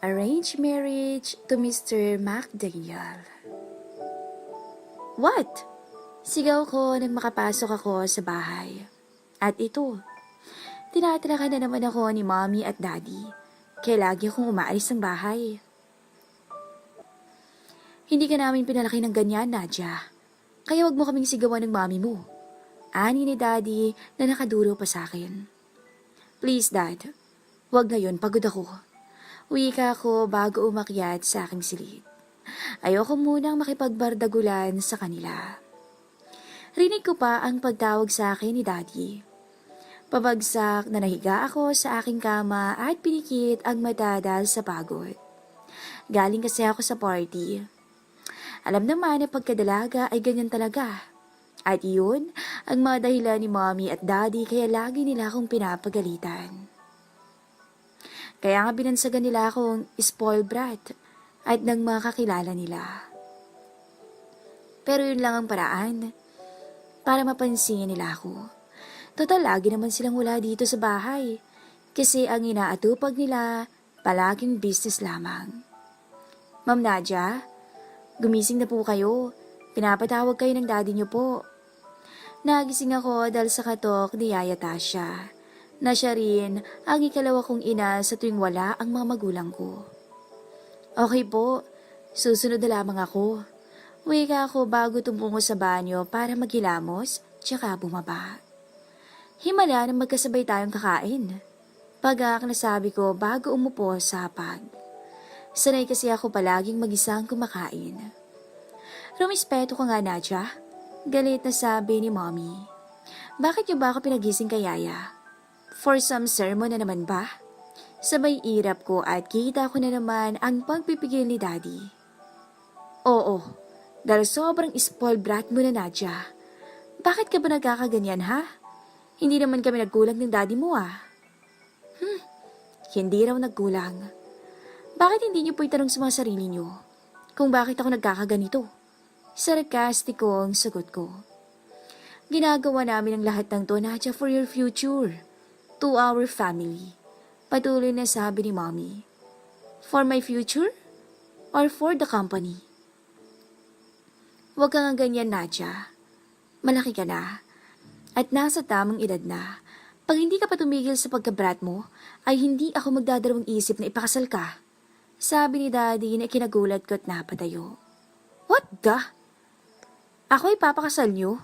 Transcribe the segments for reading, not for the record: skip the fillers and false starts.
Arranged marriage to Mr. McDaniel. What? Sigaw ko nang makapasok ako sa bahay. At ito, tinatirakan na naman ako ni mommy at daddy. Kaya lagi akong umaalis ng bahay. Hindi ka namin pinalaki ng ganyan, Nadia. Kaya wag mo kaming sigawan ng mommy mo. Ani ni daddy na nakaduro pa sa akin. Please, dad. Wag ngayon, pagod ako. Wika ko bago umakyat sa aking silid. Ayoko munang makipagbardagulan sa kanila. Rinig ko pa ang pagtawag sa akin ni daddy. Pabagsak na nahiga ako sa aking kama at pinikit ang mata dahil sa pagod. Galing kasi ako sa party. Alam naman na pagkadalaga ay ganyan talaga. At yun ang mga dahilan ni mommy at daddy kaya lagi nila akong pinapagalitan. Kaya nga binansagan nila akong spoiled brat at ng mga kakilala nila. Pero yun lang ang paraan para mapansin nila ako. Total lagi naman silang wala dito sa bahay kasi ang inaatupag nila palaging business lamang. Ma'am Nadia, gumising na po kayo. Pinapatawag kayo ng daddy niyo po. Nagising ako dahil sa katok ni Yaya Tasha, na siya rin ang ikalawa kong ina sa tuwing wala ang mga magulang ko. Okay po, susunod na lamang ako. Wika ako bago tumungo sa banyo para maghilamos, tsaka bumaba. Himala na magkasabay tayong kakain. Pagak na sabi ko bago umupo sa hapag. Sanay kasi ako palaging mag-isang kumakain. Rumispeto ka nga, Nadia. Galit na sabi ni mommy. Bakit niyo ba ako pinagising kay Yaya? For some sermon na naman ba? Sabay irap ko at kita ko na naman ang pagpipigil ni daddy. Oo, dahil sobrang spoiled brat mo na, Nadia. Bakit ka ba nagkakaganyan, ha? Hindi naman kami nagkulang ng daddy mo, ah. Hindi raw nagkulang. Bakit hindi niyo po itanong sa mga sarili niyo kung bakit ako nagkakaganito? Sarkastikong sagot ko. Ginagawa namin ang lahat ng to, Nadia, for your future. To our family. Patuloy na sabi ni mommy. For my future? Or for the company? Huwag kang ganyan, Nadia. Malaki ka na. At nasa tamang edad na. Pag hindi ka pa tumigil sa pagkabrat mo, ay hindi ako magdadalawang isip na ipakasal ka. Sabi ni daddy na kinagulat ko at napatayo. What the? Ako ay papakasal niyo?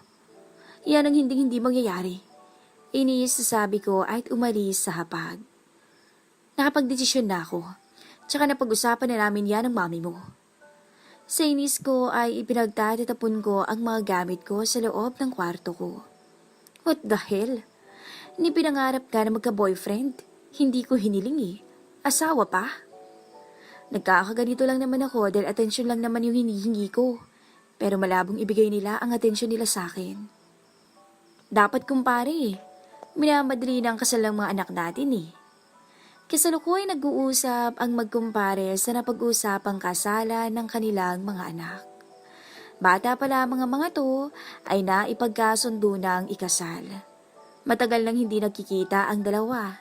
Yan ang hindi mangyayari. Iniis na sabi ko at umalis sa hapag. Nakapagdesisyon na ako. Tsaka napag-usapan na namin yan ng mami mo. Sa inis ko ay ipinagtatatapon ko ang mga gamit ko sa loob ng kwarto ko. What the hell? Ni pinangarap ka na magka-boyfriend? Hindi ko hiniling eh. Asawa pa? Nagkakaganito lang naman ako dahil atensyon lang naman yung hinihingi ko. Pero malabong ibigay nila ang atensyon nila sa akin. Dapat kumpare eh. Minamadali na ang kasal ng mga anak natin eh. Kasalukuyan nag-uusap ang magkumpare sa napag-usapang kasalan ng kanilang mga anak. Bata pa lamang ang mga to ay naipagkasundo na ang ikasal. Matagal nang hindi nagkikita ang dalawa.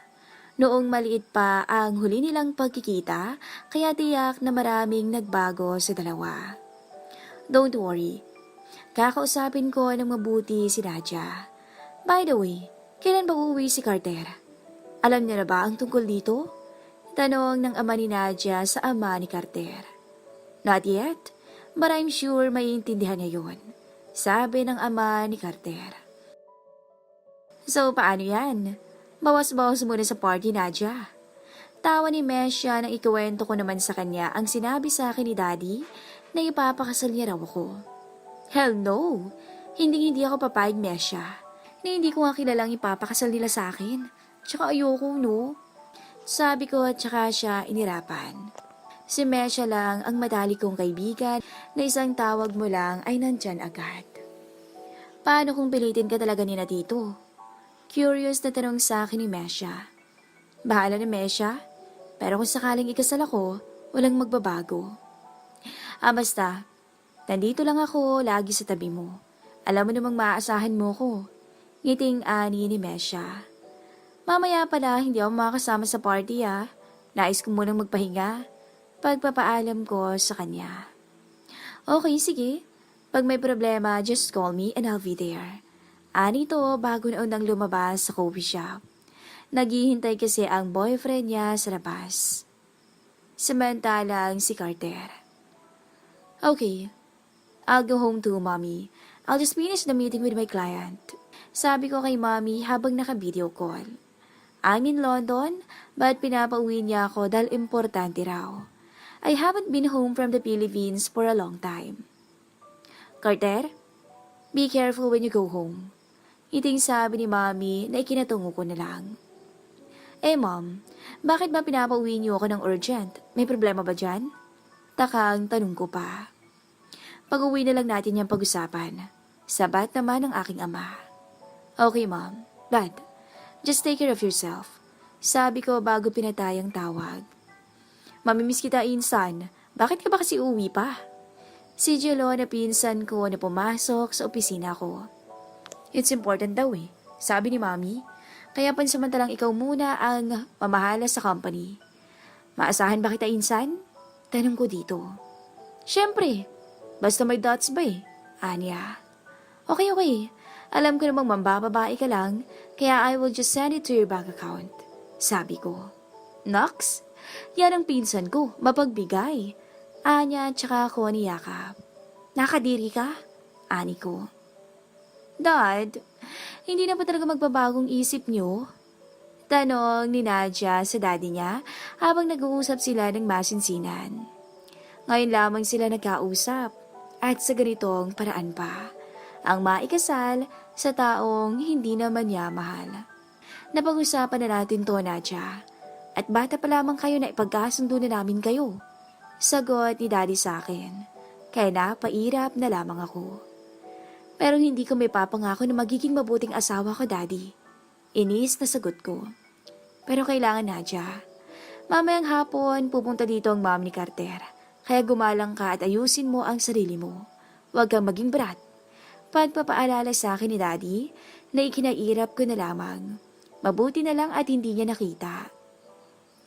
Noong maliit pa ang huli nilang pagkikita, kaya tiyak na maraming nagbago sa dalawa. Don't worry, kakausapin ko ng mabuti si Nadia. By the way, kailan ba uuwi si Carter? Alam niya na ba ang tungkol dito? Tanong ng ama ni Nadia sa ama ni Carter. Not yet, but I'm sure maiintindihan niya yun, sabi ng ama ni Carter. So paano yan? Bawas-bawas muna sa party, Nadia. Tawa ni Mesha nang ikuwento ko naman sa kanya ang sinabi sa akin ni Daddy na ipapakasal niya raw ako. Hell no! Hindi ako papayag, Mesha. Na hindi ko nga kilalang ipapakasal nila sa akin. Tsaka ayoko, no? Sabi ko at tsaka siya inirapan. Si Mesha lang ang madali kong kaibigan na isang tawag mo lang ay nandyan agad. Paano kung pilitin ka talaga ni na Tito? Curious na tanong sa akin ni Mesha. Bahala na, Mesha. Pero kung sakaling ikasal ako, walang magbabago. Basta, nandito lang ako lagi sa tabi mo. Alam mo namang maaasahan mo ko. Ngiting ani ni Mesha. Mamaya pala hindi ako makakasama sa party. Nais ko munang magpahinga. Pagpapaalam ko sa kanya. Okay, sige. Pag may problema, just call me and I'll be there. Anito bago na unang lumabas sa coffee shop. Naghihintay kasi ang boyfriend niya sa labas. Samantalang si Carter. Okay, I'll go home too, mommy. I'll just finish the meeting with my client. Sabi ko kay mommy habang naka-video call. I'm in London, but pinapauwi niya ako dahil importante raw. I haven't been home from the Philippines for a long time. Carter, be careful when you go home. Iting sabi ni mommy na ikinatungo ko na lang. Mom, bakit ba pinapauwi niyo ako ng urgent? May problema ba dyan? Takang tanong ko pa. Pag-uwi na lang natin yung pag-usapan. Sabat naman ng aking ama. Okay, Mom. But, just take care of yourself. Sabi ko bago pinatay ang tawag. Mamimiss kita, Insan. Bakit ka ba kasi uwi pa? Si Jello na pinsan ko na pumasok sa opisina ko. It's important daw eh, sabi ni Mami. Kaya pansamantalang ikaw muna ang mamahala sa company. Maasahan ba kita, Insan? Tanong ko dito. Siyempre. Basta may dots ba eh? Anya. Okay. Alam ko namang mambababae ka lang, kaya I will just send it to your bank account. Sabi ko. Nox? Yan ang pinsan ko, mapagbigay. Anya tsaka ako niyakap. Nakadiri ka? Ani ko. Dad, hindi na ba talaga magbabagong isip niyo? Tanong ni Nadia sa daddy niya habang nag-uusap sila ng masinsinan. Ngayon lamang sila nagkausap at sa ganitong paraan pa. Ang maikasal sa taong hindi naman niya mahal. Napag-usapan na natin to, Nadia. At bata pa lamang kayo na ipagkasundo na namin kayo. Sagot ni daddy sa akin. Kaya napairap na lamang ako. Pero hindi ko may papangako na magiging mabuting asawa ko, daddy. Inis na sagot ko. Pero kailangan, Nadia. Mamayang hapon pupunta dito ang mom ni Carter. Kaya gumalang ka at ayusin mo ang sarili mo. Huwag kang maging brat. Pagpapaalala sa akin ni daddy na ikinairap ko na lamang. Mabuti na lang at hindi niya nakita.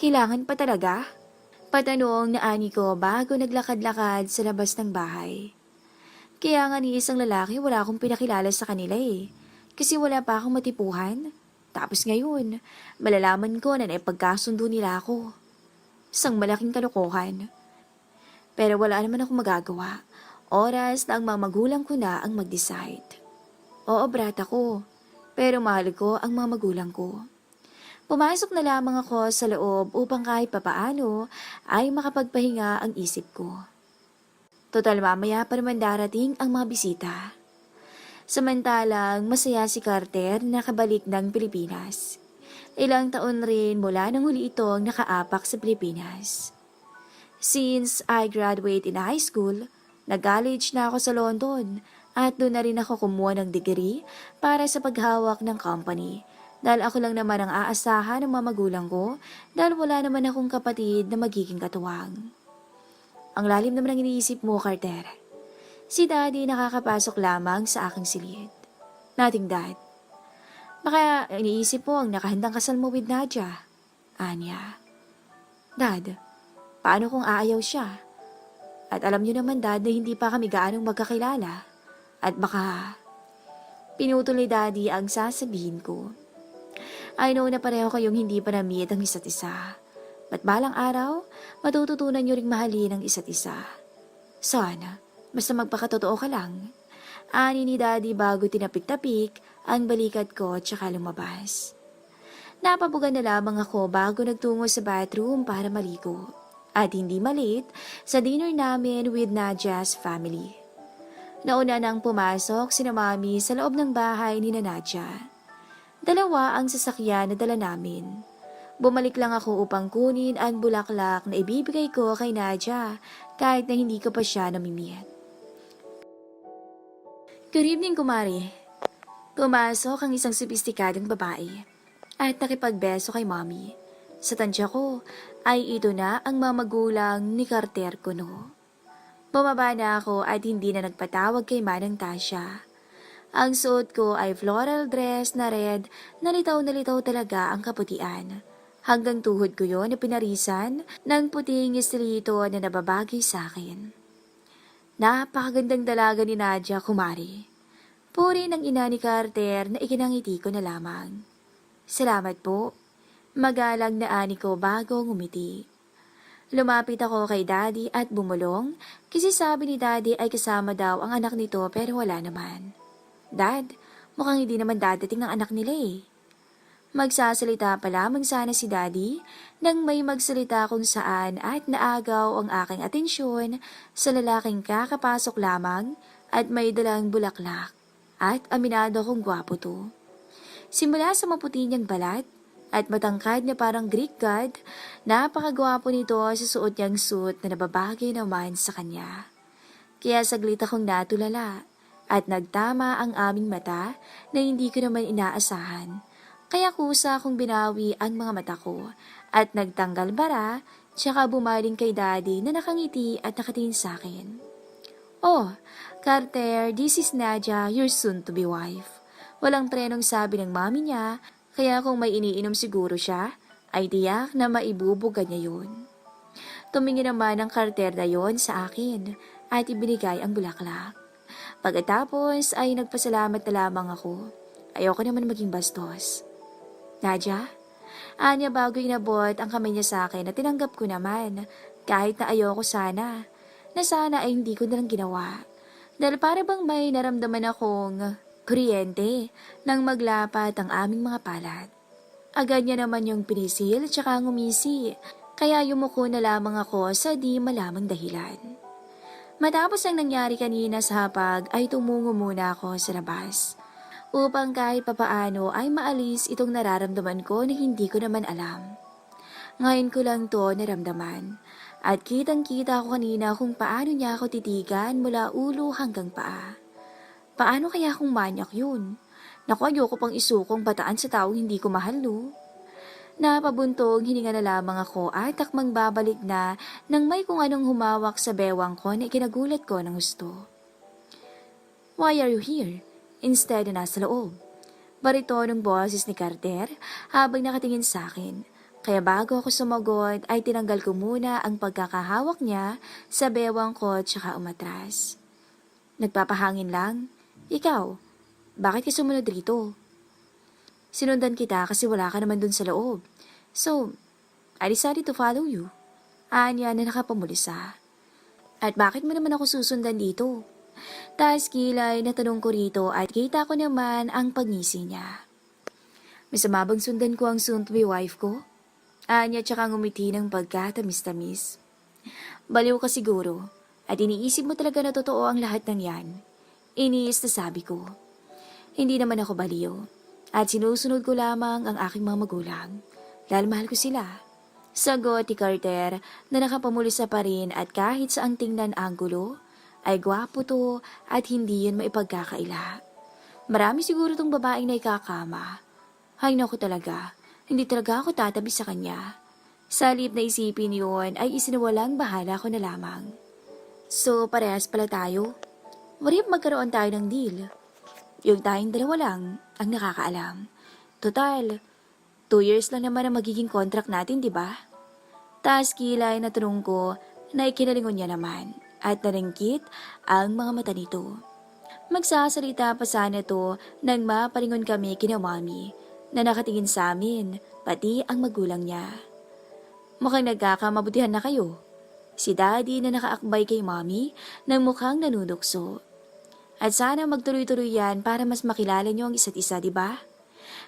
Kailangan pa talaga? Patanong na ani ko bago naglakad-lakad sa labas ng bahay. Kaya nga ni isang lalaki wala akong pinakilala sa kanila eh. Kasi wala pa akong matipuhan. Tapos ngayon, malalaman ko na naipagkasundo nila ako. Isang malaking kalokohan. Pero wala naman akong magagawa. Oras na ang mga magulang ko na ang mag-decide. Oo, brat ako. Pero mahal ko ang mga magulang ko. Pumasok na lamang ako sa loob upang kahit papaano ay makapagpahinga ang isip ko. Total mamaya pa naman darating ang mga bisita. Samantalang masaya si Carter na nakabalik ng Pilipinas. Ilang taon rin mula nang huli itong nakaapak sa Pilipinas. Since I graduate in high school, nag-college na ako sa London at doon na rin ako kumuha ng degree para sa paghawak ng company. Dahil ako lang naman ang aasahan ng mga magulang ko dahil wala naman akong kapatid na magiging katuwang. Ang lalim naman ang iniisip mo, Carter. Si daddy nakakapasok lamang sa aking silid. Nothing, dad. Baka iniisip mo ang nakahandang kasal mo with Nadia. Anya. Dad, paano kung aayaw siya? At alam niyo naman, dad, na hindi pa kami gaanong magkakilala. At baka pinutol ni daddy ang sasabihin ko. I know na pareho kayong hindi pa na-meet ang isa't isa. Ba't balang araw, matututunan niyo ring mahalin ang isa't isa. Sana, basta magpakatotoo ka lang. Ani ni daddy bago tinapik-tapik ang balikat ko tsaka lumabas. Napabugan na lamang ako bago nagtungo sa bathroom para maligo. At hindi malate sa dinner namin with Nadia's family. Nauna nang pumasok sina mami sa loob ng bahay ni Nadia. Dalawa ang sasakyan na dala namin. Bumalik lang ako upang kunin ang bulaklak na ibibigay ko kay Nadia kahit na hindi ko pa siya namimit. Good evening, kumari. Pumasok ang isang sopistikadong babae at nakipagbeso kay mommy. Sa tansya ko ay ito na ang mamagulang ni Carter Kuno. Bumaba na ako at hindi na nagpatawag kay Manang Tasha. Ang suot ko ay floral dress na red na litaw talaga ang kaputian. Hanggang tuhod ko yon na pinarisan ng puting estrito na nababagay sa akin. Napakagandang dalaga ni Nadia, kumari. Puri ng ina ni Carter na ikinangiti ko na lamang. Salamat po. Magalang na ani ko bago ngumiti. Lumapit ako kay Daddy at bumulong kasi sabi ni Daddy ay kasama daw ang anak nito pero wala naman. Dad, mukhang hindi naman dadating ang anak nila eh. Magsasalita pa lamang sana si Daddy nang may magsalita kung saan at naagaw ang aking atensyon sa lalaking kakapasok lamang at may dalang bulaklak at aminado kong gwapo to. Simula sa maputi niyang balat at matangkad na parang Greek god, napakagwapo nito sa suot niyang suit na nababagay naman sa kanya. Kaya saglit akong natulala at nagtama ang aming mata na hindi ko naman inaasahan. Kaya kusa akong binawi ang mga mata ko at nagtanggal bara tsaka bumaling kay Daddy na nakangiti at nakatingin sa akin. Oh, Carter, this is Nadia, your soon-to-be wife. Walang trenong sabi ng mami niya. Kaya kung may iniinom siguro siya, ay tiyak na maibubuga niya yun. Tumingin naman ang Carter na yon sa akin at ibinigay ang bulaklak. Pagkatapos ay nagpasalamat na lamang ako. Ayoko naman maging bastos. Nadia? Anya bago inabot ang kamay niya sa akin na tinanggap ko naman kahit na ayoko sana. Na sana ay hindi ko nalang ginawa. Dahil para bang may naramdaman akong kuryente nang maglapat ang aming mga palad. Agad niya naman yung pinisil tsaka ngumisi, kaya yumuko na lamang ako sa di malamang dahilan. Matapos ang nangyari kanina sa hapag ay tumungo muna ako sa labas, upang kahit papaano ay maalis itong nararamdaman ko na hindi ko naman alam. Ngayon ko lang to naramdaman, at kitang-kita ko kanina kung paano niya ako titigan mula ulo hanggang paa. Paano kaya kung manyak yun? Naku, ayoko pang isukong bataan sa taong hindi ko mahal, no? Napabuntong hininga na lamang ako at takmang babalik na nang may kung anong humawak sa bewang ko na ikinagulat ko ng gusto. Why are you here? Instead na nasa loob. Baritonong boses ni Carter habang nakatingin sa akin. Kaya bago ako sumagot ay tinanggal ko muna ang pagkakahawak niya sa bewang ko tsaka umatras. Nagpapahangin lang. Ikaw, bakit ka sumunod rito? Sinundan kita kasi wala ka naman dun sa loob. So, I decided to follow you. Anya na nakapamulisa. At bakit mo naman ako susundan dito? Taas kilay na tanong ko rito at kita ko naman ang pagngisi niya. Masama bang sundan ko ang soon-to-be wife ko? Anya tsaka ngumiti ng pagkatamis-tamis. Baliw ka siguro at iniisip mo talaga na totoo ang lahat ng yan. Iniis na sabi ko. Hindi naman ako baliw at sinusunod ko lamang ang aking mga magulang dahil mahal ko sila. Sagot ni Carter na nakapamulisa pa rin at kahit saang tingnan anggulo ay gwapo to at hindi yun maipagkakaila. Marami siguro tong babaeng na ikakama. Hay naku talaga, hindi talaga ako tatabi sa kanya. Sa halip na isipin yun ay isinawalang bahala ko na lamang. So parehas pala tayo? What if magkaroon tayo ng deal? Yung tayong dalawa lang ang nakakaalam. Total, 2 years lang naman ang magiging contract natin, di ba? Taas kilay na tanong ko na ikinalingon niya naman at naringkit ang mga mata nito. Magsasalita pa sana to nang mapalingon kami kina Mami na nakatingin sa amin, pati ang magulang niya. Mukhang nagkakamabutihan na kayo. Si Daddy na nakaakbay kay Mami nang mukhang nanunukso. At sana magtuloy-tuloy yan para mas makilala niyo ang isa't isa, di ba?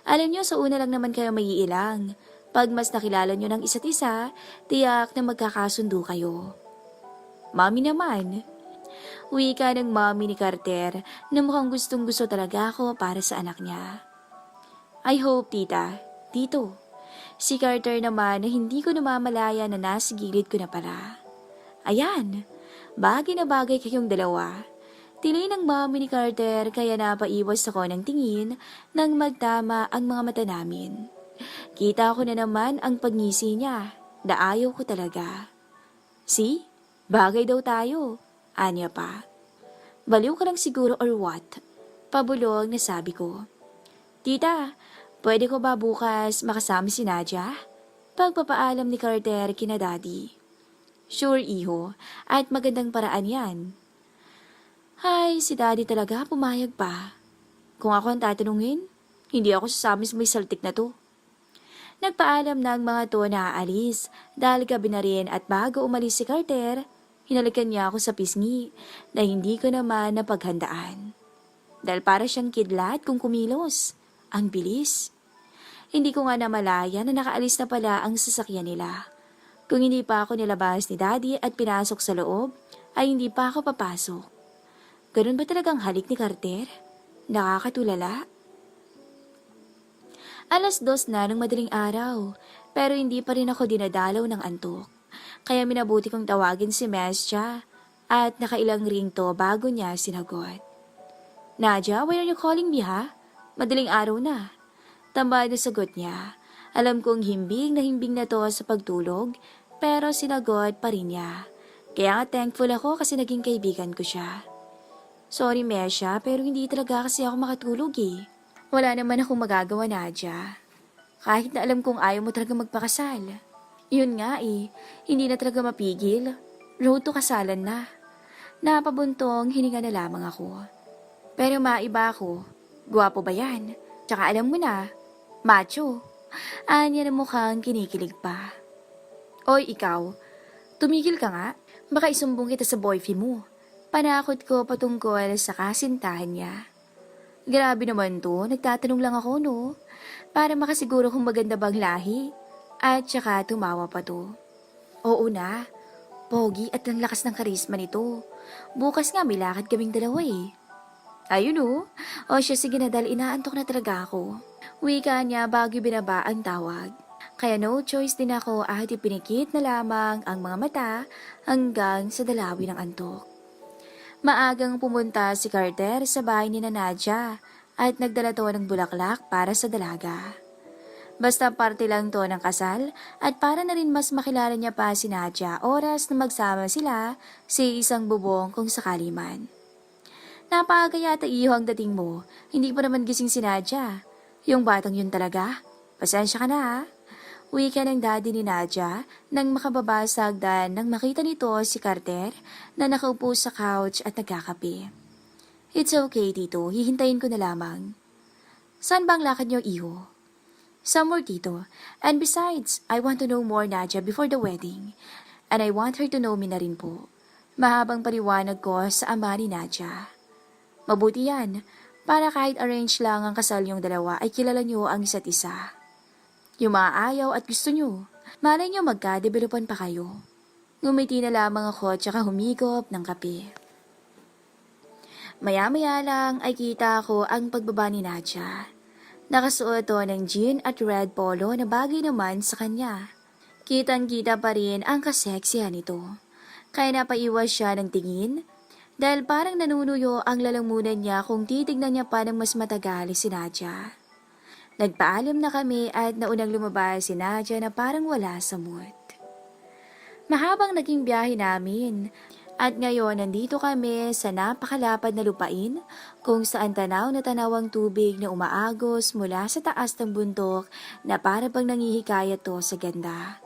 Alam niyo, sa una lang naman kayo maiilang. Pag mas nakilala niyo ng isa't isa, tiyak na magkakasundo kayo. Mami naman. Wika ng Mami ni Carter na mukhang gustong-gusto talaga ako para sa anak niya. I hope, tita. Tito. Si Carter naman na hindi ko namamalaya na nasa gilid ko na pala. Ayan, bagay na bagay kayong dalawa. Tilay ng Mami ni Carter kaya napaiwas ako ng tingin nang magtama ang mga mata namin. Kita ko na naman ang pagngisi niya na ayaw ko talaga. See? Bagay daw tayo. Anya pa. Baliw ka lang siguro or what? Pabulong na sabi ko. Tita, pwede ko ba bukas makasama si Nadia? pagpapaalam ni Carter kina Daddy. Sure, iho, at magandang paraan yan. Ay, si Daddy talaga pumayag pa. Kung ako ang tatanungin, hindi ako sasama sa may saltik na to. Nagpaalam na ang mga to na aalis dahil gabi na rin at bago umalis si Carter, hinalikan niya ako sa pisngi na hindi ko naman napaghandaan. Dahil para siyang kidlat kung kumilos. Ang bilis. Hindi ko nga namalaya na nakaalis na pala ang sasakyan nila. Kung hindi pa ako nilabas ni Daddy at pinasok sa loob, ay hindi pa ako papasok. Ganun ba talagang halik ni Carter? Nakakatulala. 2:00 na ng madaling araw, pero hindi pa rin ako dinadalaw ng antok. Kaya minabuti kong tawagin si Mescha at nakailang ring to bago niya sinagot. Nadia, why are you calling me ha? Madaling araw na. Tambad na sagot niya. Alam kong himbing na to sa pagtulog, pero sinagot pa rin niya. Kaya nga thankful ako kasi naging kaibigan ko siya. Sorry Mescha, pero hindi talaga kasi ako makatulog eh. Wala naman akong magagawa, Nadia. Kahit na alam kong ayaw mo talaga magpakasal. Yun nga eh, hindi na talaga mapigil. Road to kasalan na. Napabuntong hininga na lamang ako. Pero maiba ako. Gwapo ba yan? Tsaka alam mo na, macho. Anya na mukhang kinikilig pa. Oy, ikaw, tumigil ka nga. Baka isumbong kita sa boyfriend mo. Panakot ko patungkol sa kasintahan niya. Grabe naman to, nagtatanong lang ako no. Para makasiguro kung maganda bang lahi. At saka tumawa pa to. Oo na, pogi at ang lakas ng karisma nito. Bukas nga may lakad kaming dalawa eh. Ayun o. O siya sige na dahil inaantok na talaga ako. Wika niya bago binaba ang tawag. Kaya no choice din ako at ipinikit na lamang ang mga mata hanggang sa dalawi ng antok. Maagang pumunta si Carter sa bahay ni Nadia at nagdala to ng bulaklak para sa dalaga. Basta parte lang to ng kasal at para na rin mas makilala niya pa si Nadia oras na magsama sila sa isang bubong kung sakali man. Napaaga yata iyo ang dating mo, hindi pa naman gising si Nadia. Yung batang yun talaga, pasensya ka na ha. Wika ng daddy ni Nadia nang makababa sa hagdan nang makita nito si Carter na nakaupo sa couch at nagkakape. It's okay tito, hihintayin ko na lamang. Saan ba ang lakad niyo iho? Somewhere tito, and besides, I want to know more Nadia before the wedding. And I want her to know me na rin po. Mahabang paliwanag ko sa ama ni Nadia. Mabuti yan, para kahit arrange lang ang kasal yung dalawa ay kilala niyo ang isa't isa. Yung mga ayaw at gusto nyo, malay nyo magka-developan pa kayo. Ngumiti na lamang ako at saka humigop ng kape. Maya-maya lang ay kita ko ang pagbaba ni Nadia. Nakasuot to ng jean at red polo na bagay naman sa kanya. Kitang-kita pa rin ang kaseksihan nito. Kaya napaiwas siya ng tingin dahil parang nanunuyo ang lalamunan niya kung titignan niya pa ng mas matagal si Nadia. Nagpaalam na kami at naunang lumabas si Nadia na parang wala sa mood. Mahabang naging biyahe namin at ngayon nandito kami sa napakalapad na lupain kung saan tanaw na tanaw ang tubig na umaagos mula sa taas ng bundok na para bang nangihikayat to sa ganda.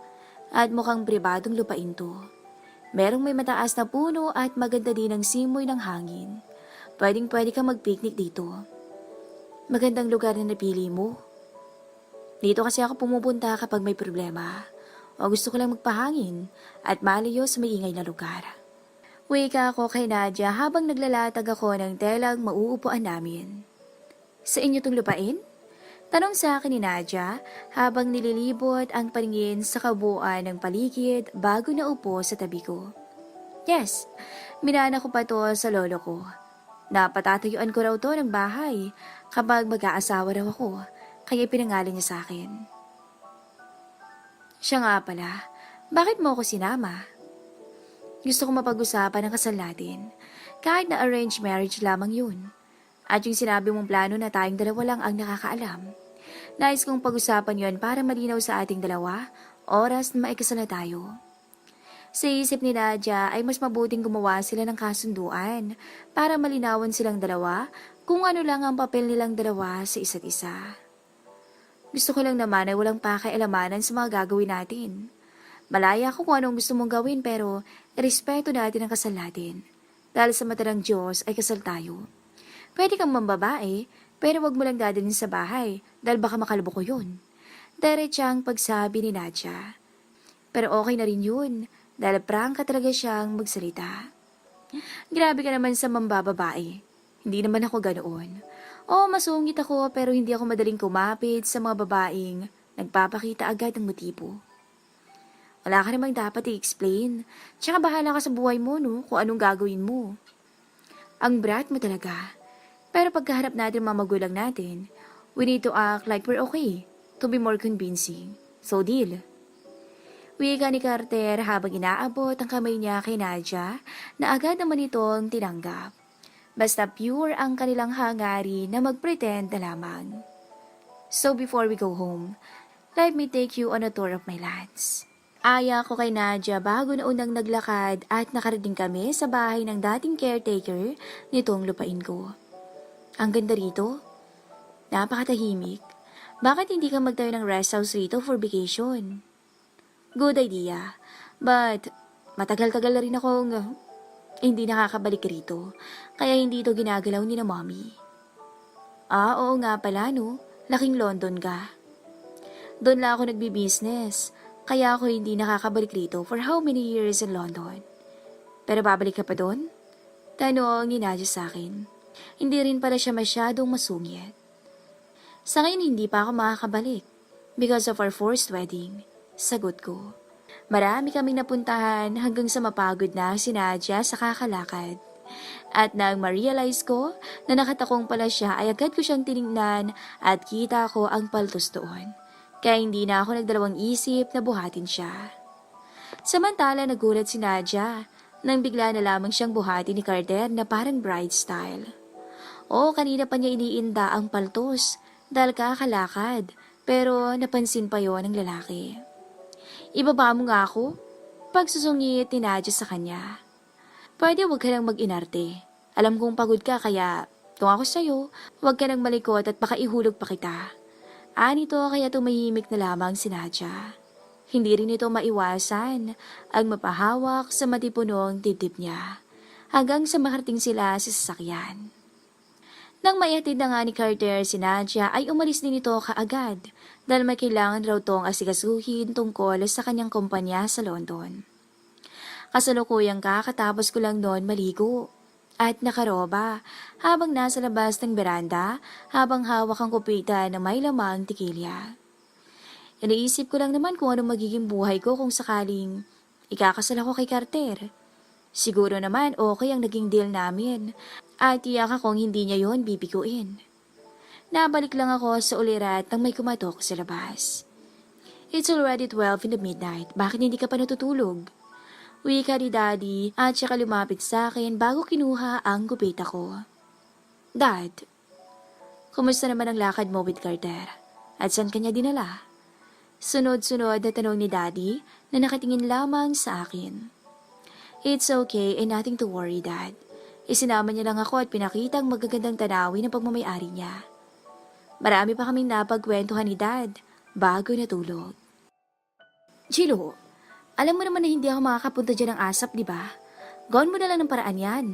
At mukhang pribadong lupain to. Merong may mataas na puno at maganda din ang simoy ng hangin. Pwedeng-pwede kang mag-picnic dito. Magandang lugar na napili mo. Dito kasi ako pumupunta kapag may problema o gusto ko lang magpahangin at malayo sa maingay na lugar. Wika ako kay Nadia habang naglalatag ako ng telang mauupuan namin. Sa inyo tong lupain? Tanong sa akin ni Nadia habang nililibot ang paningin sa kabuuan ng paligid bago naupo sa tabi ko. Yes, minana ko pa to sa lolo ko. Napatatayuan ko raw to ng bahay kapag mag-aasawa raw ako, kaya pinangalan niya sa akin. Siya nga pala, bakit mo ako sinama? Gusto ko mapag-usapan ang kasal natin, kahit na arranged marriage lamang yun. At yung sinabi mong plano na tayong dalawa lang ang nakakaalam. Nais kong pag-usapan yon para malinaw sa ating dalawa, oras na maikasal na tayo. Sa isip ni Nadia ay mas mabuting gumawa sila ng kasunduan para malinawan silang dalawa kung ano lang ang papel nilang dalawa sa isa't isa. Gusto ko lang naman ay walang pakialamanan sa mga gagawin natin. Malaya ako kung anong gusto mong gawin pero irespeto natin ang kasal natin. Dahil sa mata ng Diyos ay kasal tayo. Pwede kang mambabae, pero wag mo lang dadalhin sa bahay dahil baka makalbo ko yun. Diretsang pagsabi ni Nadia. Pero okay na rin yun dahil prangka talaga siyang magsalita. Grabe ka naman sa mambababae. Hindi naman ako ganoon. Oo, masungit ako pero hindi ako madaling kumapit sa mga babaeng nagpapakita agad ng motibo. Wala ka namang dapat i-explain. Tsaka bahala ka sa buhay mo, no? Kung anong gagawin mo. Ang brat mo talaga. Pero pagkaharap natin mga magulang natin, we need to act like we're okay to be more convincing. So deal. Wika ni Carter habang inaabot ang kamay niya kay Nadia na agad naman itong tinanggap. Basta pure ang kanilang hangarin na mag-pretend na lamang. So before we go home, let me take you on a tour of my lands. Aya ko kay Nadia bago na unang naglakad at nakarating kami sa bahay ng dating caretaker nitong lupain ko. Ang ganda rito. Napakatahimik. Bakit hindi ka magtayo ng rest house rito for vacation? Good idea. But matagal-tagal na rin akong hindi nakakabalik rito. Kaya hindi ito ginagalaw ni na mommy. Oo nga pala no. Laking London ka. Doon lang ako nagbi-business. Kaya ako hindi nakakabalik rito for how many years in London. Pero babalik ka pa doon? Tanong ni Nadia sa akin. Hindi rin pala siya masyadong masungit. Sa ngayon hindi pa ako makakabalik because of our forced wedding. Sagot ko. Marami kaming napuntahan hanggang sa mapagod na si Nadia sa kakalakad. At nang ma-realize ko na nakatakong pala siya ay agad ko siyang tinignan at kita ko ang paltos doon. Kaya hindi na ako nagdalawang isip na buhatin siya. Samantala nagulat si Nadia nang bigla na lamang siyang buhatin ni Carter na parang bride style. Oo, kanina pa niya iniinda ang paltos dahil kakalakad pero napansin pa yon ng lalaki. Ibaba mo nga ako? Pagsusungit ni Nadia sa kanya. Pwede wag ka lang mag-inarte. Alam kong pagod ka kaya kung ako sa'yo, wag ka nang malikot at baka ihulog pa kita. Anito kaya tumahimik na lamang si Nadia. Hindi rin ito maiwasan ang mapahawak sa matipunong dibdib niya hanggang sa makarating sila sa sasakyan. Nang maihatid na nga ni Carter si Nadia ay umalis din ito kaagad dahil may kailangan raw tong asikasuhin tungkol sa kanyang kumpanya sa London. Kasalukuyang kakatapos ko lang noon maligo at nakaroba habang nasa labas ng beranda habang hawak ang kupita na may lamang tikilya. Iniisip ko lang naman kung ano magiging buhay ko kung sakaling ikakasal ako kay Carter. Siguro naman okay ang naging deal namin at tiyak akong hindi niya yon bibiguin. Nabalik lang ako sa ulirat nang may kumatok sa labas. It's already 12 in the midnight. Bakit hindi ka pa natutulog? Wika ni Daddy at saka lumapit sa akin bago kinuha ang gupita ko. Dad, kumusta naman ang lakad mo with Carter? At saan kanya dinala? Sunod-sunod na tanong ni Daddy na nakatingin lamang sa akin. It's okay and nothing to worry, Dad. Isinama niya lang ako at pinakita ang magagandang tanawin ng pagmamayari niya. Marami pa kaming napagkwentuhan ni Dad bago natulog. Jilo, alam mo naman na hindi ako makakapunta dyan ng ASAP, di ba? Gawin mo na lang ng paraan yan.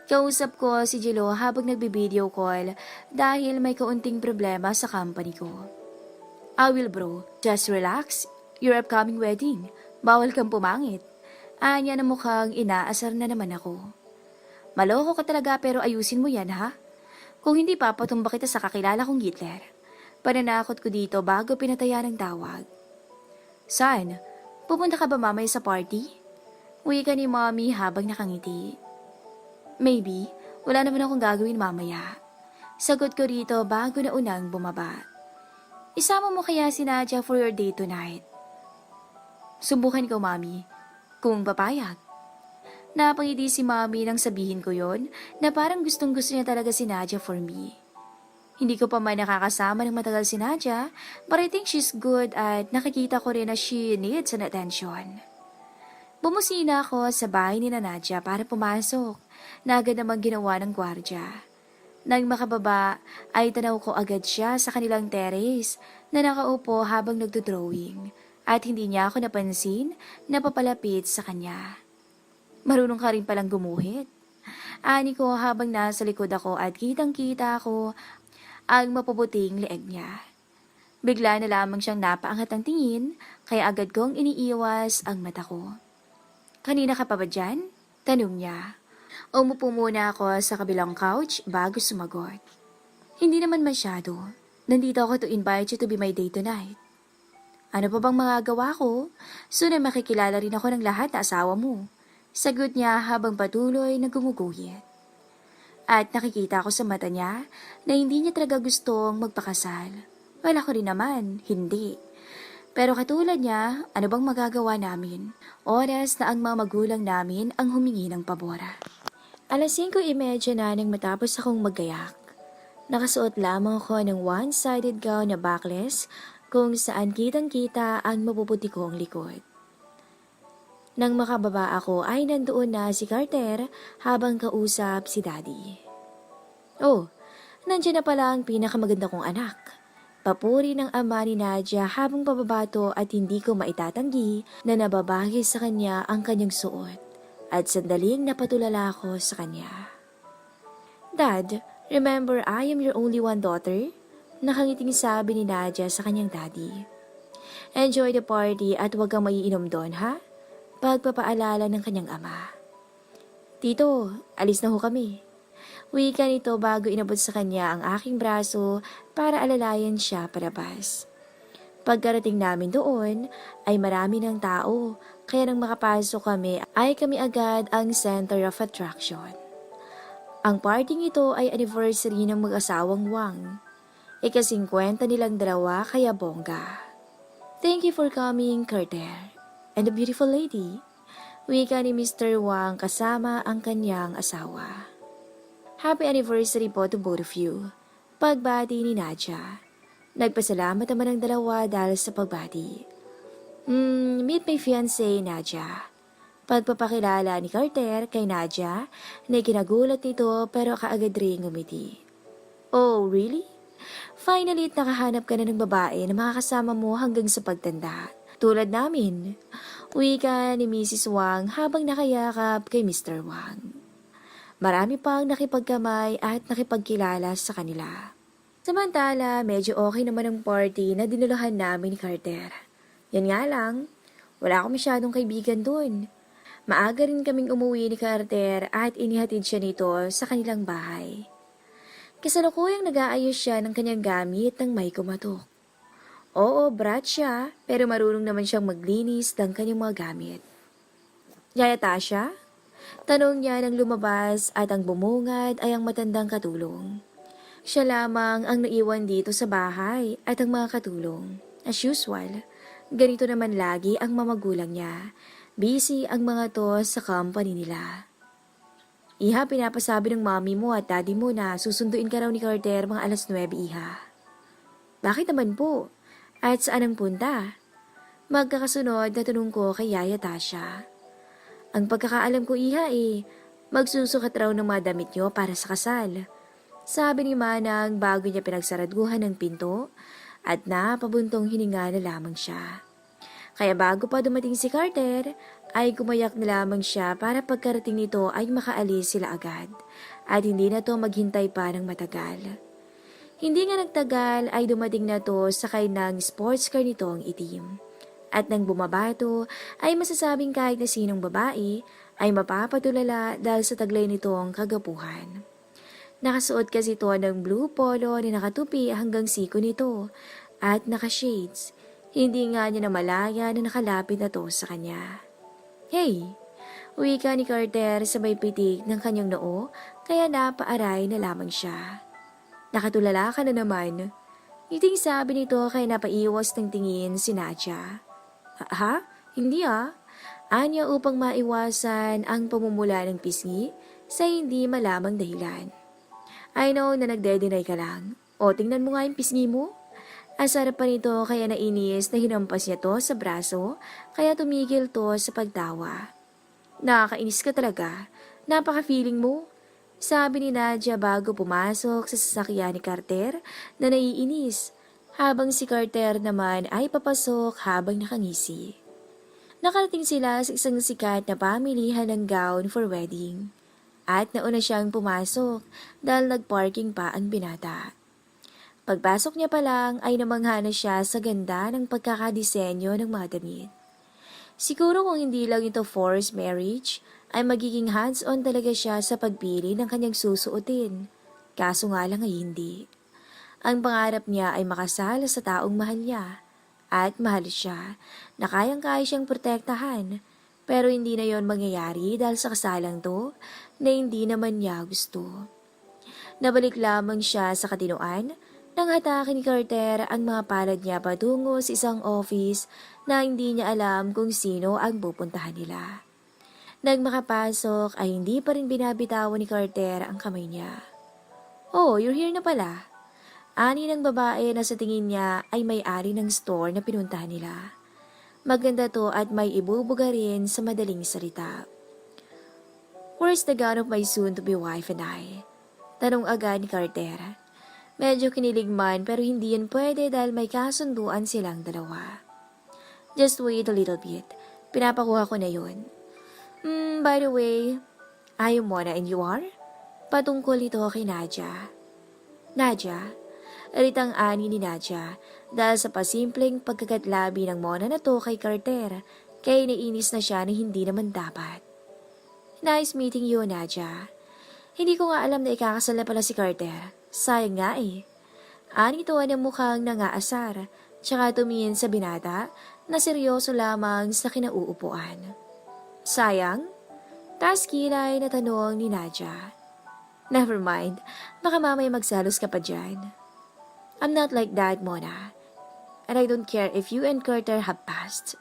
Kausap ko si Jilo habang nagbi-video call dahil may kaunting problema sa company ko. I will bro, just relax. Your upcoming wedding. Bawal kang pumangit. Anya na mukhang inaasar na naman ako. Maloko ka talaga pero ayusin mo yan ha? Kung hindi papatumba kita sa kakilala kong Hitler. Pananakot ko dito bago pinataya ng tawag. Saan? Pupunta ka ba mamaya sa party? Uwi ka ni Mommy habang nakangiti. Maybe, wala naman akong gagawin mamaya. Sagot ko rito bago na unang bumaba. Isama mo kaya si Nadia for your date tonight? Subukan ko, Mommy. Kung papayag. Napangiti si Mommy nang sabihin ko yon na parang gustong-gusto niya talaga si Nadia for me. Hindi ko pa man nakakasama ng matagal si Nadia, but I think she's good at nakikita ko rin na she needs an attention. Bumusina ako sa bahay ni Nadia para pumasok, na agad naman ginawa ng gwardya. Nang makababa ay tanaw ko agad siya sa kanilang terrace na nakaupo habang nagdodrawing at hindi niya ako napansin na papalapit sa kanya. Marunong ka rin palang gumuhit. Ani ko habang nasa likod ako at kitang-kita ko ang mapuputing leeg niya. Bigla na lamang siyang napaangat ang tingin, kaya agad kong iniiwas ang mata ko. Kanina ka pa ba dyan? Tanong niya. Umupo muna ako sa kabilang couch bago sumagot. Hindi naman masyado. Nandito ako to invite you to be my date tonight. Ano pa bang magagawa ko? Soon ay makikilala rin ako ng lahat na asawa mo. Sagot niya habang patuloy na gumuguhit. At nakikita ko sa mata niya na hindi niya talaga gustong magpakasal. Wala ko rin naman, hindi. Pero katulad niya, ano bang magagawa namin? Oras na ang mga magulang namin ang humingi ng pabora. Alas 5:30 na nang matapos akong maggayak. Nakasuot lamang ako ng one-sided gown na backless kung saan kitang-kita ang mapuputi kong likod. Nang makababa ako ay nandoon na si Carter habang kausap si Daddy. Oh, nandiyan na pala ang pinakamaganda kong anak. Papuri ng ama ni Nadia habang pababato at hindi ko maitatanggi na nababagay sa kanya ang kanyang suot at sandaling napatulala ako sa kanya. Dad, remember I am your only one daughter? Nakangiting sabi ni Nadia sa kanyang daddy. Enjoy the party at huwag kang maiinom doon, ha? Pagpapaalala ng kanyang ama. Tito, alis na ho kami. Wika nito bago inabot sa kanya ang aking braso para alalayan siya palabas. Pagkarating namin doon ay marami ng tao, kaya nang makapasok kami ay kami agad ang center of attraction. Ang parting ito ay anniversary ng mag-asawang Wang. Ika-50 nilang dalawa kaya bongga. Thank you for coming, Carter. And the beautiful lady. Wika ni Mr. Wang kasama ang kanyang asawa. Happy anniversary po to both of you. Pagbati ni Nadia. Nagpasalamat naman ang dalawa dahil sa pagbati. Meet my fiancé, Nadia. Pagpapakilala ni Carter kay Nadia na kinagulat nito pero kaagad rin ngumiti. Oh, really? Finally, nakahanap ka na ng babae na makakasama mo hanggang sa pagtanda. Tulad namin. Wika ni Mrs. Wang habang nakayakap kay Mr. Wang. Marami pang nakipagkamay at nakipagkilala sa kanila. Samantala, medyo okay naman ang party na dinuluhan namin ni Carter. Yan nga lang, wala akong masyadong kaibigan doon. Maaga rin kaming umuwi ni Carter at inihatid siya nito sa kanilang bahay. Kasalukuyang nag-aayos siya ng kanyang gamit ng may kumatok. Oo, brat siya, pero marunong naman siyang maglinis ng kanyang mga gamit. Yaya Tasha? Tanong niya nang lumabas at ang bumungad ay ang matandang katulong. Siya lamang ang naiwan dito sa bahay at ang mga katulong. As usual, ganito naman lagi ang mamagulang niya. Busy ang mga to sa company nila. Iha, pinapasabi ng mami mo at daddy mo na susunduin ka raw ni Carter mga alas 9, Iha. Bakit naman po? At saan ang punta? Magkakasunod na tanong ko kay Yaya Tasha. Ang pagkakaalam ko, Iha, magsusukat raw ng mga damit niyo para sa kasal. Sabi ni Manang bago niya pinagsaraduhan ng pinto at napabuntong hininga na lamang siya. Kaya bago pa dumating si Carter, ay gumayak na lamang siya para pagkarating nito ay makaalis sila agad at hindi na to maghintay pa ng matagal. Hindi nga nagtagal ay dumating na to sakay ng sports car nitong itim. At nang bumabato ay masasabing kahit na sinong babae ay mapapatulala dahil sa taglay nitong kagapuhan. Nakasuot kasi ito ng blue polo na nakatupi hanggang siko nito at naka-shades. Hindi nga niya namalaya na nakalapit na to sa kanya. Hey! Wika ni Carter sa may pitik ng kanyang noo kaya napaaray na lamang siya. Nakatulala ka na naman. Iting sabi nito kaya napaiwas ng tingin si Nadia. Ha? Hindi Anya upang maiwasan ang pamumula ng pisngi sa hindi malamang dahilan. I know na nagde-deny ka lang. O tingnan mo nga yung pisngi mo. Asar pa nito kaya nainis na hinampas niya to sa braso kaya tumigil to sa pagtawa. Nakakainis ka talaga. Napaka-feeling mo. Sabi ni Nadia bago pumasok sa sasakyan ni Carter na naiinis, habang si Carter naman ay papasok habang nakangisi. Nakarating sila sa isang sikat na pamilihan ng gown for wedding. At nauna siyang pumasok dahil nagparking pa ang binata. Pagpasok niya pa lang ay namangha na siya sa ganda ng pagkakadisenyo ng mga damit. Siguro kung hindi lang ito forced marriage, ay magiging hands-on talaga siya sa pagpili ng kanyang susuotin. Kaso nga lang ay hindi. Ang pangarap niya ay makasal sa taong mahal niya. At mahal siya na kayang-kaya siyang protektahan. Pero hindi na yon mangyayari dahil sa kasalang to na hindi naman niya gusto. Nabalik lamang siya sa katinoan nang hatake ni Carter ang mga palad niya patungo sa isang office na hindi niya alam kung sino ang pupuntahan nila. Nang makapasok ay hindi pa rin binabitawan ni Carter ang kamay niya. "Oh, you're here na pala." Ani ng babae na sa tingin niya ay may-ari ng store na pinuntahan nila. Maganda to at may ibubuga rin sa madaling salita. "Where's the gown of my soon-to-be wife and I?" Tanong agad ni Carter. Medyo kinilig man pero hindi yan pwede dahil may kasunduan silang dalawa. "Just wait a little bit. Pinapakuha ko na yun." By the way, I'm Mona and you are?" Patungkol ito kay Nadia. "Nadia?" Aritang ani ni Nadia dahil sa pasimpleng pagkakatlabi ng Mona na to kay Carter, kaya nainis na siya na hindi naman dapat. "Nice meeting you, Nadia. Hindi ko nga alam na ikakasal na pala si Carter. Sayang nga eh." Ani to ng mukhang nangaasar, tsaka tumingin sa binata na seryoso lamang sa kinauupuan. "Sayang?" Taas kilay na tanong ni Nadia. "Never mind, baka mamaya magsalos ka pa dyan." "I'm not like that, Mona. And I don't care if you and Carter have passed."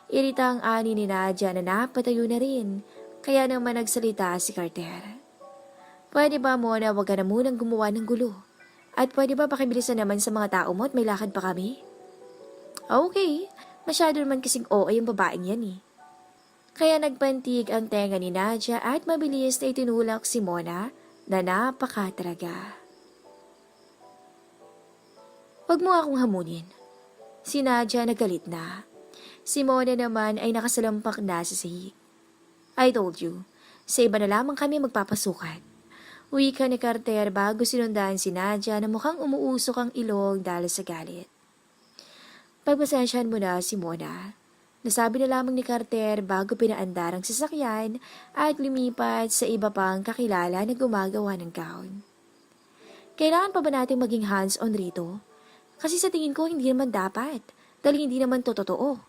Iritang ani ni Nadia na napatayo na rin, kaya naman nagsalita si Carter. "Pwede ba, Mona, wag ka na munang gumawa ng gulo? At pwede ba pakibilisan naman sa mga tao mo at may lakad pa kami?" "Okay, masyado naman kasing OA yung babaeng yan eh." Kaya nagpantig ang tenga ni Nadia at mabilis na itinulak si Mona na napakataraga. "Wag mo akong hamunin." Si Nadia nagalit na. Si Mona naman ay nakasalampak na sa sahig. "I told you, sa iba na lamang kami magpapasukat." Wika ni Carter bago sinundan si Nadia na mukhang umuusok ang ilong dahil sa galit. "Pagpasensyahan mo na si Mona." Nasabi na lamang ni Carter bago pinaandar ang sasakyan at lumipat sa iba pang kakilala na gumagawa ng gown. "Kailangan pa ba natin maging hands-on rito? Kasi sa tingin ko hindi naman dapat dahil hindi naman to totoo."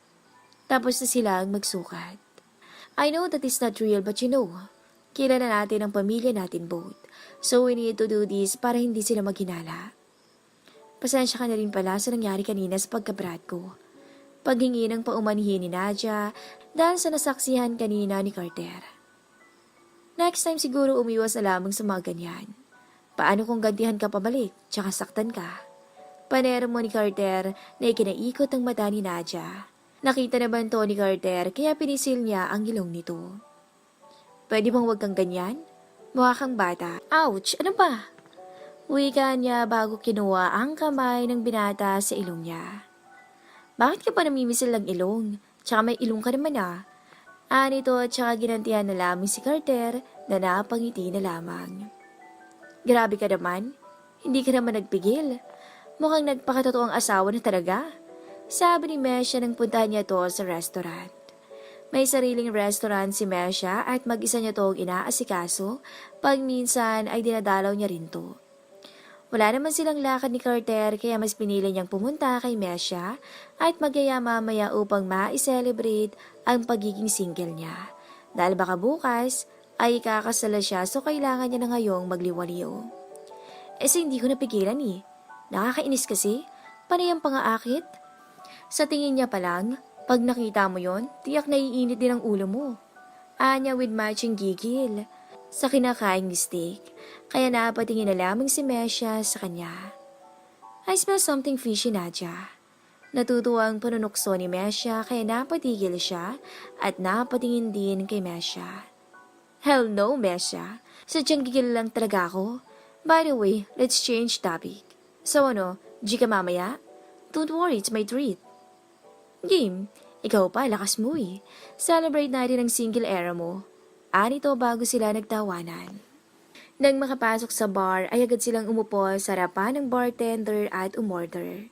Tapos na silang magsukat. "I know that is not real but you know, kilala natin ang pamilya natin both. So we need to do this para hindi sila maghinala. Pasensya ka na rin pala sa nangyari kanina sa pagkabrat ko." Paghingi ng paumanhin ni Nadia dahil sa nasaksihan kanina ni Carter. "Next time siguro umiwas na lamang sa mga ganyan. Paano kung gantihan ka pabalik, tsaka saktan ka?" Panero mo ni Carter na ikinaikot ang mata ni Nadia. Nakita naman to ni Carter kaya pinisil niya ang ilong nito. "Pwede bang wag kang ganyan? Mukha kang bata." "Ouch! Ano ba?" Wika niya bago kinuha ang kamay ng binata sa ilong niya. "Bakit ka pa namimisil ng ilong? Tsaka may ilong ka naman ah." Anito tsaka ginantihan na lamang si Carter na napangiti na lamang. "Grabe ka naman. Hindi ka naman nagpigil. Mukhang nagpakatotoo ang asawa na talaga." Sabi ni Mesha nang puntahan niya to sa restaurant. May sariling restaurant si Mesha at mag-isa niya tong inaasikaso pag minsan ay dinadalaw niya rin to. Wala naman silang lakad ni Carter kaya mas pinili niyang pumunta kay Mesha at magyaya mamaya upang ma-celebrate ang pagiging single niya. Dahil baka bukas ay kakasala siya so kailangan niya na ngayong magliwaliw. Hindi ko napigilan eh. Nakakainis kasi, panay ang pangaakit. Sa tingin niya pa lang, pag nakita mo yon, tiyak naiinit din ang ulo mo. Anya with matching gigil sa kinakaing steak, kaya napatingin na lamang si Mesha sa kanya. "I smell something fishy, Nadia." Natutuwang panunukso ni Mesha kaya napatigil siya at napatingin din kay Mesha. Hell no, Mesha. Sadyang gigil lang talaga ako. By the way, let's change topic. So ano, G ka mamaya? Don't worry, it's my treat. Game, ikaw pa, lakas mo eh. Celebrate natin ang single era mo. Anito bago sila nagtawanan. Nang makapasok sa bar ay agad silang umupo sa harapan ng bartender at umorder.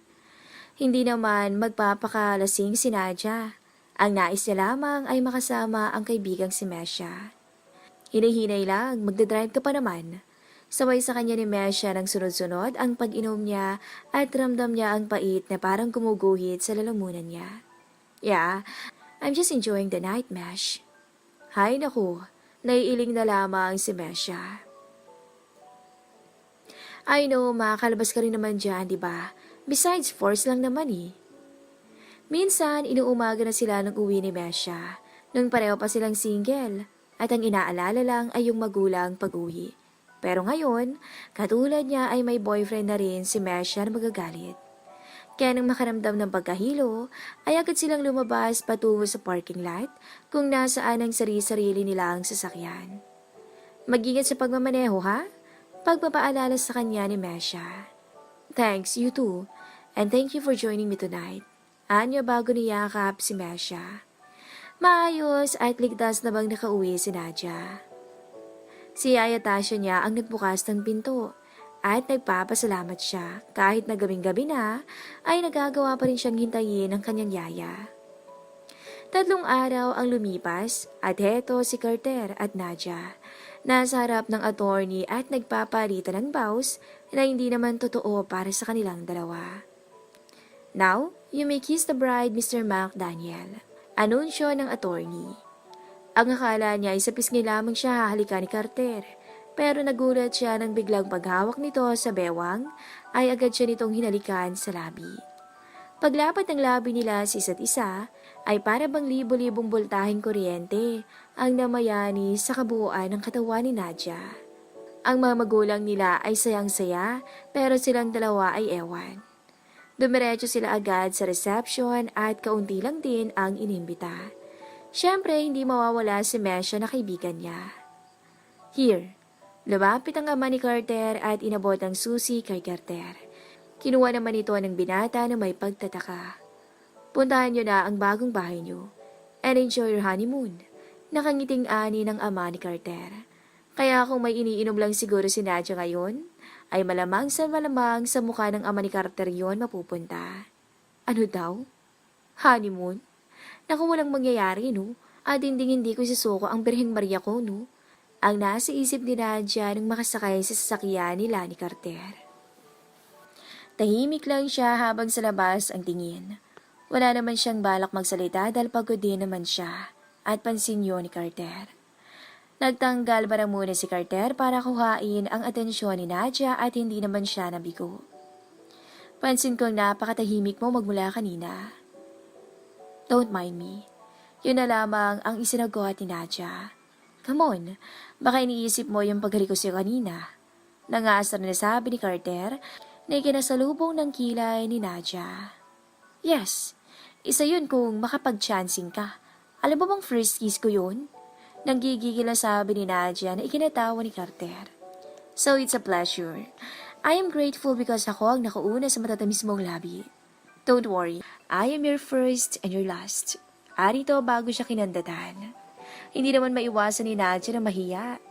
Hindi naman magpapakalasing si Nadia. Ang nais niya lamang ay makasama ang kaibigang si Mesha. Hinahinay lang, magdadrive ka pa naman. Sabay sa kanya ni Mesha ng sunod-sunod ang pag-inom niya at ramdam niya ang pait na parang kumuguhit sa lalamunan niya. Yeah, I'm just enjoying the night, Mesh. Hay naku, naiiling na lamang si Mesha. I know, makakalabas ka rin naman dyan, di ba? Besides, force lang naman eh. Minsan, inuumaga na sila nung uwi ni Mesha, nung pareho pa silang single, at ang inaalala lang ay yung magulang pag-uwi. Pero ngayon, katulad niya ay may boyfriend na rin si Mesha na magagalit. Kaya nang makaramdam ng pagkahilo, ay agad silang lumabas patungo sa parking lot kung nasaan ang sarili-sarili nilang sasakyan. Mag-ingat sa pagmamaneho ha? Pagpapaalala sa kanya ni Mesha. Thanks, you too. And thank you for joining me tonight. Anya bago niyakap si Mesha. Maayos at ligtas na bang nakauwi si Nadia. Si Yaya Tasha niya ang nagbukas ng pinto at nagpapasalamat siya kahit na gabing-gabi na ay nagagawa pa rin siyang hintayin ng kanyang yaya. 3 araw ang lumipas at heto si Carter at Nadia. Nasa harap ng attorney at nagpapalitan ng vows na hindi naman totoo para sa kanilang dalawa. Now, you may kiss the bride, Mr. McDaniel. Anunsyo ng attorney. Ang akala niya ay sa pisngi lamang siya hahalikan ni Carter, pero nagulat siya nang biglang paghawak nito sa bewang ay agad siya nitong hinalikan sa labi. Paglapat ng labi nila sa isa't isa, ay para bang libo-libong boltaheng kuryente ang namayani sa kabuuan ng katawan ni Nadia. Ang mga magulang nila ay sayang-saya pero silang dalawa ay ewan. Dumiretso sila agad sa reception at kaunti lang din ang inimbita. Siyempre hindi mawawala si Mesha na kaibigan niya. Here, lumapit ang ama ni Carter at inabot ang susi kay Carter. Kinuha naman ito ng binata na may pagtataka. Puntahan niyo na ang bagong bahay niyo and enjoy your honeymoon. Nakangiting ani ng ama ni Carter. Kaya kung may iniinom lang siguro si Nadia ngayon, ay malamang sa mukha ng ama ni Carter yon mapupunta. Ano daw? Honeymoon? Naku walang mangyayari no? At hindi ko susuko ang Birheng Maria ko no? Ang nasa isip ni Nadia nang makasakay sa sasakyan nila ni Carter. Tahimik lang siya habang sa labas ang tingin. Wala naman siyang balak magsalita dahil pagod din naman siya at pansin yun ni Carter. Nagtanggal bara muna si Carter para kuhain ang atensyon ni Nadia at hindi naman siya nabigo. Pansin kong napakatahimik mo magmula kanina. Don't mind me. Yun na lamang ang isinagot ni Nadia. Come on, baka iniisip mo yung paghari ko siya kanina. Nangasar na sabi ni Carter na ikinasalubong ng kilay ni Nadia. Yes, isa yun kung makapag-chancing ka. Alam mo bang first kiss ko yun? Nanggigigil na sabi ni Nadia na ikinatawa ni Carter. So it's a pleasure. I am grateful because ako ang nakauna sa matatamis mong labi. Don't worry, I am your first and your last. Arito bago siya kinandatan. Hindi naman maiwasan ni Nadia na mahiya.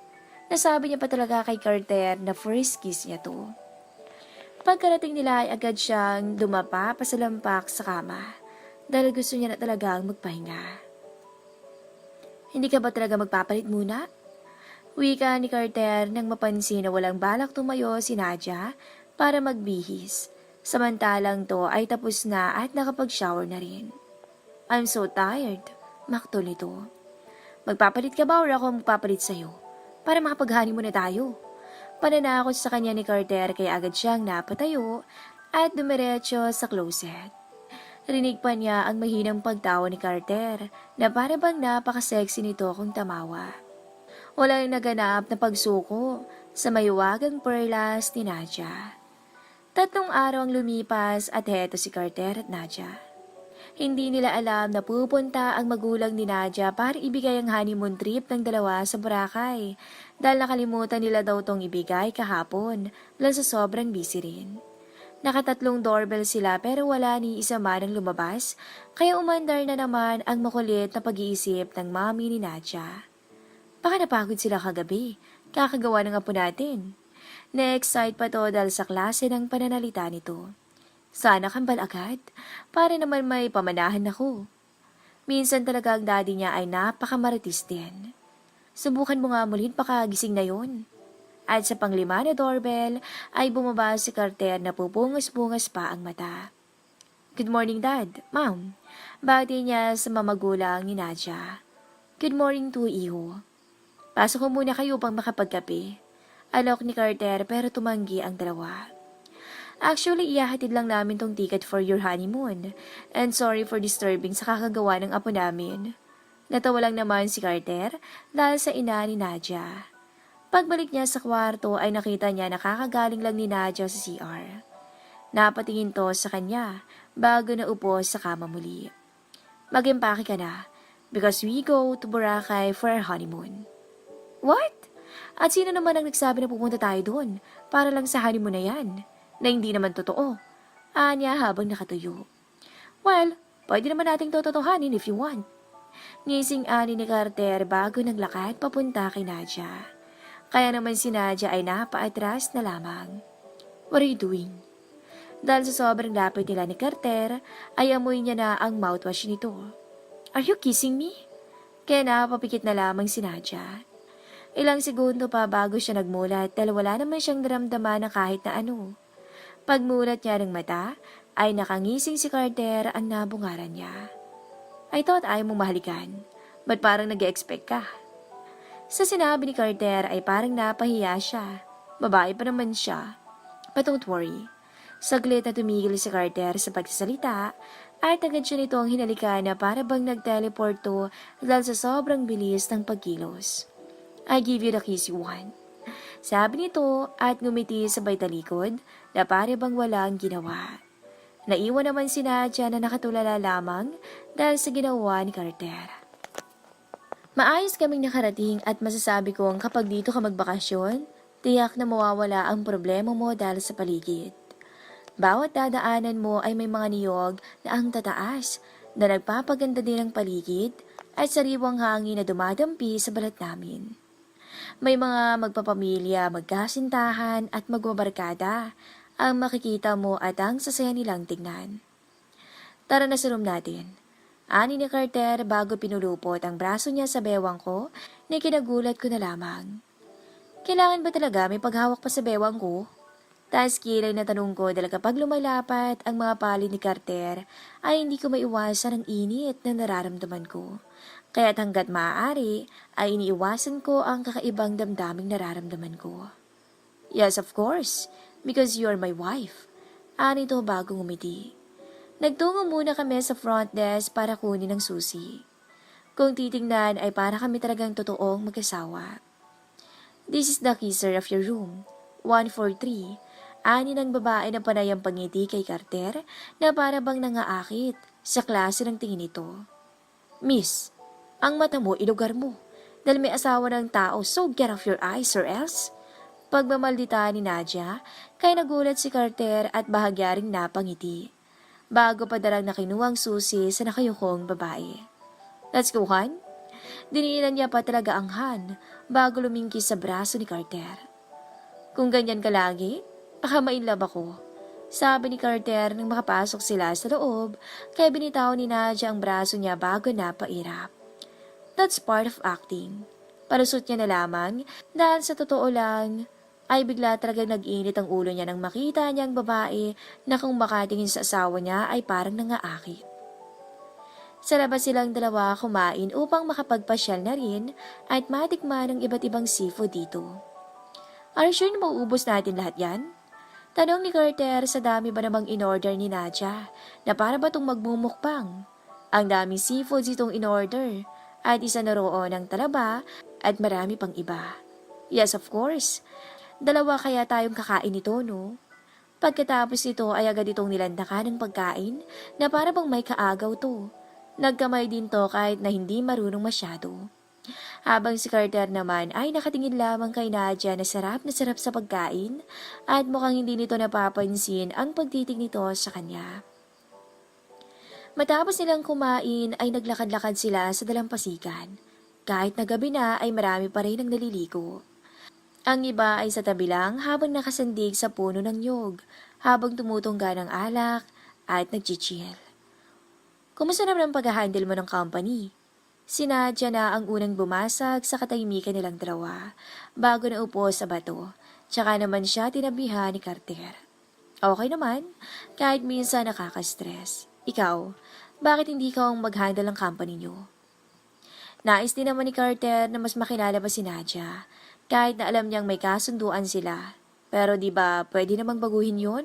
Nasabi niya pa talaga kay Carter na first kiss niya to. Pagkarating nila ay agad siyang dumapa pasalampak sa kama dahil gusto niya na talagang magpahinga. Hindi ka ba talaga magpapalit muna? Wika ni Carter nang mapansin na walang balak tumayo si Nadia para magbihis. Samantalang to ay tapos na at nakapag-shower na rin. I'm so tired, maktol nito. Magpapalit ka ba or ako magpapalit sa'yo? Para makapaghani muna tayo. Pananakot sa kanya ni Carter kaya agad siyang napatayo at dumiretso sa closet. Rinig pa niya ang mahinang pagtawa ni Carter na para bang napaka-sexy nito kung tamawa. Walang naganap na pagsuko sa mayuwagang perlas ni Nadia. 3 araw ang lumipas at heto si Carter at Nadia. Hindi nila alam na pupunta ang magulang ni Nadia para ibigay ang honeymoon trip ng dalawa sa Boracay. Dahil nakalimutan nila daw tong ibigay kahapon dahil sa sobrang busy rin. Nakatatlong doorbell sila pero wala ni isa man ang lumabas, kaya umandar na naman ang makulit na pag-iisip ng mami ni Nadia. Baka napagod sila kagabi, kakagawa ng apo natin. Na-excite pa to dahil sa klase ng pananalita nito. Sana kambal agad, para naman may pamanahan ako. Minsan talaga ang daddy niya ay napakamaritis din. Subukan mo nga mulit pakagising na yon. At sa panglima na doorbell ay bumaba si Carter na pupungas-pungas pa ang mata. Good morning, Dad. Ma'am. Bati niya sa mamagulang ni Nadia. Good morning to iho. Pasok ko muna kayo upang makapagkape. Alok ni Carter pero tumanggi ang dalawa. Actually, ihahatid lang namin tong ticket for your honeymoon. And sorry for disturbing sa kakagawa ng apo namin. Natawa lang naman si Carter dahil sa ina ni Nadia. Pagbalik niya sa kwarto ay nakita niya nakakagaling lang ni Nadia sa CR. Napatingin to sa kanya bago na upo sa kama muli. Mag-impake ka na because we go to Boracay for our honeymoon. What? At sino naman ang nagsabi na pupunta tayo doon para lang sa honeymoon na yan na hindi naman totoo? Anya habang nakatuyo. Well, pwede naman nating tototohanin if you want. Ngising ani ni Carter bago naglakad papunta kay Nadia. Kaya naman si Nadia ay napaatras na lamang. What are you doing? Dahil sa sobrang lapit nila ni Carter, ay amoy niya na ang mouthwash nito. Are you kissing me? Kaya napapikit na lamang si Nadia. Ilang segundo pa bago siya nagmulat dahil wala naman siyang naramdaman na kahit na ano. Pagmulat niya ng mata, ay nakangising si Carter ang nabungaran niya. I thought ayaw mong mahalikan, but parang nag-expect ka. Sa sinabi ni Carter ay parang napahiya siya. Babae pa naman siya. But don't worry. Saglit na tumigil si Carter sa pagsasalita at agad siya nitong hinalikan na para bang nag-teleport to dahil sa sobrang bilis ng pagkilos. I give you the kiss you want. Sabi nito at ngumiti sabay talikod na para bang walang ginawa. Naiwan naman si Nadia na nakatulala lamang dahil sa ginawa ni Carter. Maayos kaming nakarating at masasabi kong kapag dito ka magbakasyon, tiyak na mawawala ang problema mo dahil sa paligid. Bawat dadaanan mo ay may mga niyog na ang tataas na nagpapaganda din ng paligid at sariwang hangin na dumadampi sa balat namin. May mga magpapamilya, magkasintahan at magbabarkada ang makikita mo at ang sasaya nilang tignan. Tara na sa room natin. Ani ni Carter bago pinulupot ang braso niya sa bewang ko na kinagulat ko na lamang. Kailangan ba talaga may paghawak pa sa bewang ko? Taas kilay na tanong ko dahil kapag lumalapat ang mga pali ni Carter ay hindi ko maiwasan ang init na nararamdaman ko. Kaya't hanggat maaari ay iniiwasan ko ang kakaibang damdaming nararamdaman ko. Yes, of course, because you're my wife. Ani to bago ngumiti. Nagtungo muna kami sa front desk para kunin ang susi. Kung titingnan ay para kami talagang totoong mag-asawa. This is the key, sir, of your room. 143. Ani ng babae na panayang pangiti kay Carter na para bang nangaakit sa klase ng tingin nito. Miss, ang mata mo ilugar mo dahil may asawa ng tao, so get off your eyes or else. Pagmamaldita ni Nadia, kaya nagulat si Carter at bahagya ring napangiti. Bago pa darang nakinuwang susi sa nakayukong babae. Let's go, Han. Dinilan niya pa talaga ang Han bago lumingki sa braso ni Carter. Kung ganyan ka lagi, baka mainlove ako. Sabi ni Carter nang makapasok sila sa loob, kaya binitaw ni Nadia ang braso niya bago napairap. That's part of acting. Palusot niya na lamang dahil sa totoo lang, ay bigla talagang nag-init ang ulo niya nang makita niya ang babae na kung makatingin sa asawa niya ay parang nangaakit. Sa labas silang dalawa kumain upang makapagpasyal na rin at matikman ang iba't ibang seafood dito. Are you sure na mauubos natin lahat yan? Tanong ni Carter sa dami ba namang in-order ni Nadia na para ba itong magmumukbang? Ang daming seafoods itong in-order at isa na roon ng talaba at marami pang iba. Yes, of course. 2 kaya tayong kakain nito, no? Pagkatapos ito ay agad itong nilandakan ng pagkain na para bang may kaagaw to. Nagkamay din to kahit na hindi marunong masyado. Habang si Carter naman ay nakatingin lamang kay Nadia na sarap sa pagkain at mukhang hindi nito napapansin ang pagtitig nito sa kanya. Matapos nilang kumain ay naglakad-lakad sila sa dalampasigan. Kahit na gabi na ay marami pa rin ang naliligo. Ang iba ay sa tabi lang habang nakasandig sa puno ng nyog, habang tumutungga ng alak at nagchichill. Kumusta naman ang pag-handle mo ng company? Si Nadia na ang unang bumasag sa katahimikan nilang dalawa bago na upo sa bato. Tsaka naman siya tinabihan ni Carter. Okay naman, kahit minsan nakaka-stress. Ikaw, bakit hindi ka ang mag-handle ng company niyo? Nais din naman ni Carter na mas makilala pa si Nadia, kahit na alam niyang may kasunduan sila. Pero di ba pwede namang baguhin yun?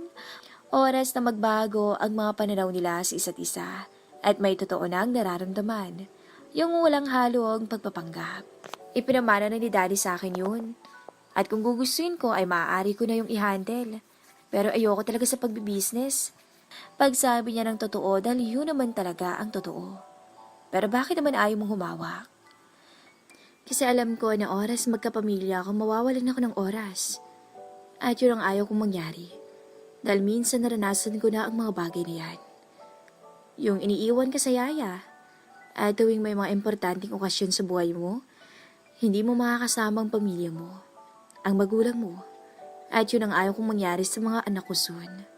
Oras na magbago ang mga pananaw nila sa isa't isa at may totoo nang nararamdaman. Yung walang halong pagpapanggap. Ipinamana na ni Daddy sa akin yun. At kung gugustuhin ko ay maaari ko na yung i-handle. Pero ayoko talaga sa pagbibusiness. Pagsabi niya ng totoo dahil yun naman talaga ang totoo. Pero bakit naman ayaw mong humawak? Kasi alam ko na oras magkapamilya ako mawawalan ako ng oras. At yun ang ayaw kong mangyari. Dahil minsan naranasan ko na ang mga bagay na yan. Yung iniiwan ka sa yaya. At tuwing may mga importanteng okasyon sa buhay mo, hindi mo makakasama ang pamilya mo, ang magulang mo, at yun ang ayaw kong mangyari sa mga anak ko soon.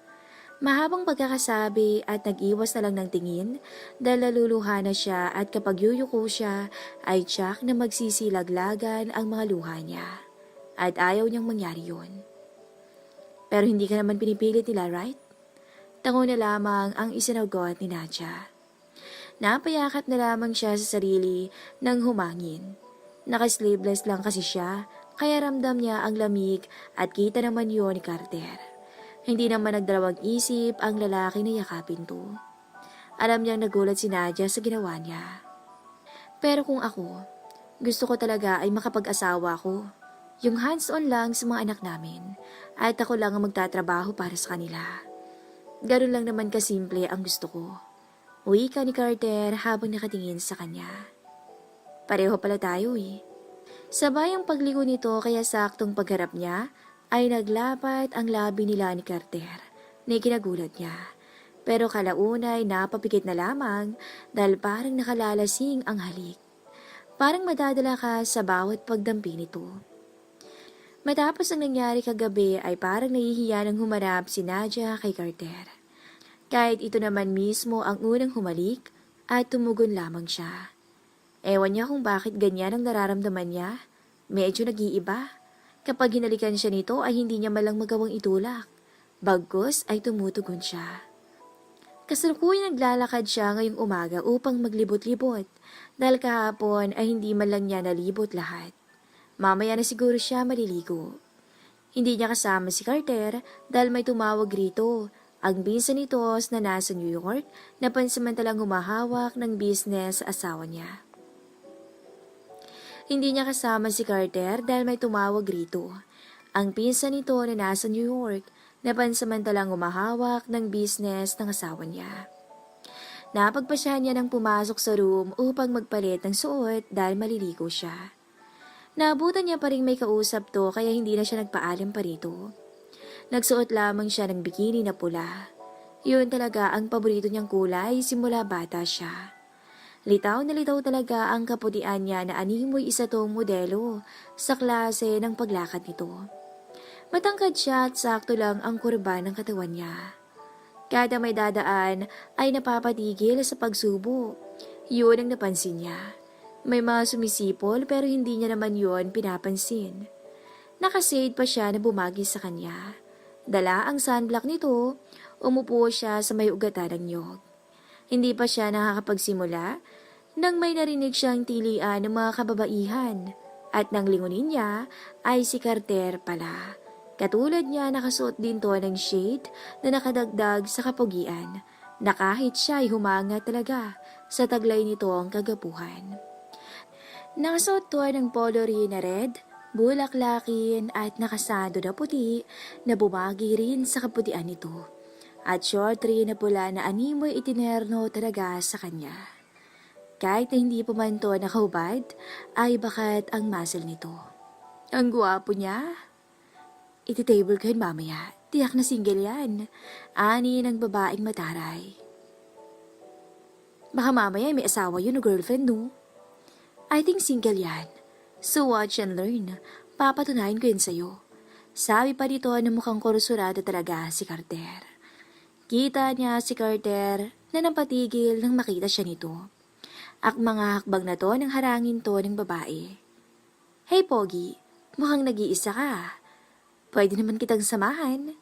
Mahabang pagkakasabi at nag-iwas na lang ng tingin dahil naluluha na siya at kapag yuyuko siya ay tiyak na magsisilaglagan ang mga luha niya at ayaw niyang mangyari yun. Pero hindi ka naman pinipilit nila, right? Tango na lamang ang isinagot ni Nadia. Napayakap na lamang siya sa sarili nang humangin. Naka-sleeveless lang kasi siya, kaya ramdam niya ang lamig at kita naman yun ni Carter. Hindi naman nagdalawang isip ang lalaki na yakapin to. Alam niyang nagulat si Nadia sa ginawa niya. Pero kung ako, gusto ko talaga ay makapag-asawa ko. Yung hands-on lang sa mga anak namin at ako lang ang magtatrabaho para sa kanila. Ganun lang naman kasimple ang gusto ko. Wika ni Carter habang nakatingin sa kanya. Pareho pala tayo eh. Sabay ang pagligo nito kaya saktong pagharap niya ay naglapat ang labi nila ni Carter na ikinagulat niya. Pero kalaunay napapikit na lamang dahil parang nakalalasing ang halik. Parang madadala ka sa bawat pagdampi nito. Matapos ang nangyari kagabi ay parang nahihiya ng humarap si Nadia kay Carter. Kahit ito naman mismo ang unang humalik at tumugon lamang siya. Ewan niya kung bakit ganyan ang nararamdaman niya. Medyo nag-iiba. Kapag hinalikan siya nito ay hindi niya malang magawang itulak. Bagkus ay tumutugon siya. Kasalukuyan naglalakad siya ngayong umaga upang maglibot-libot. Dahil kahapon ay hindi man lang niya nalibot lahat. Mamaya na siguro siya maliligo. Hindi niya kasama si Carter dahil may tumawag rito. Ang pinsan nito na nasa New York na pansamantalang humahawak ng business sa asawa niya. Hindi niya kasama si Carter dahil may tumawag rito. Ang pinsan nito na nasa New York na pansamantalang humahawak ng business ng asawa niya. Napagpasyahan niya nang pumasok sa room upang magpalit ng suot dahil maliligo siya. Naabutan niya pa rin may kausap to kaya hindi na siya nagpaalam pa rito. Nagsuot lamang siya ng bikini na pula. Yun talaga ang paborito niyang kulay simula bata siya. Litaw na litaw talaga ang kaputian niya na animoy isa tong modelo sa klase ng paglakad nito. Matangkad siya at sakto lang ang kurba ng katawan niya. Kada may dadaan ay napapatigil sa pagsubo. Yun ang napansin niya. May mga sumisipol pero hindi niya naman yun pinapansin. Nakasade pa siya na bumagi sa kanya. Dala ang sunblock nito, umupo siya sa may ugatan ng nyog. Hindi pa siya nakakapagsimula nang may narinig siyang tilian ng mga kababaihan at nang lingunin niya ay si Carter pala. Katulad niya nakasuot din to ng shade na nakadagdag sa kapugian na kahit siya ay humanga talaga sa taglay nito ang kagapuhan. Nakasuot to ng polo na red bulaklakin at nakasado na puti na bumagi rin sa kaputian nito. At short rin na pula na animoy itinerno talaga sa kanya. Kahit na hindi pa man to nakahubad, ay bakat ang muscle nito. Ang gwapo niya. Iti-table ko yun mamaya. Tiyak na single yan. Ani ng babaeng mataray. Baka mamaya may asawa yun o girlfriend, no? I think single yan. So watch and learn. Papatunayan ko yun sa'yo. Sabi pa dito na mukhang kursurado talaga si Carter. Kita niya si Carter na napatigil nang makita siya nito. At mga hakbang na to nang harangin to ng babae. Hey Pogi, mukhang nag-iisa ka. Pwede naman kitang samahan.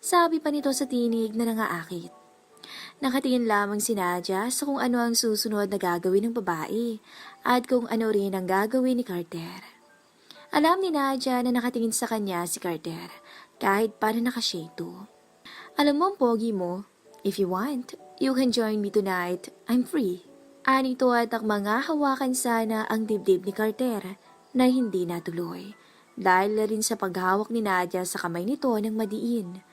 Sabi pa nito sa tinig na nangaakit. Nakatingin lamang si Nadia sa kung ano ang susunod na gagawin ng babae at kung ano rin ang gagawin ni Carter. Alam ni Nadia na nakatingin sa kanya si Carter kahit paano nakashade to. Alam mo ang pogi mo, if you want, you can join me tonight. I'm free. Anito at ang mga hawakan sana ang dibdib ni Carter na hindi natuloy dahil na rin sa paghawak ni Nadia sa kamay nito ng madiin.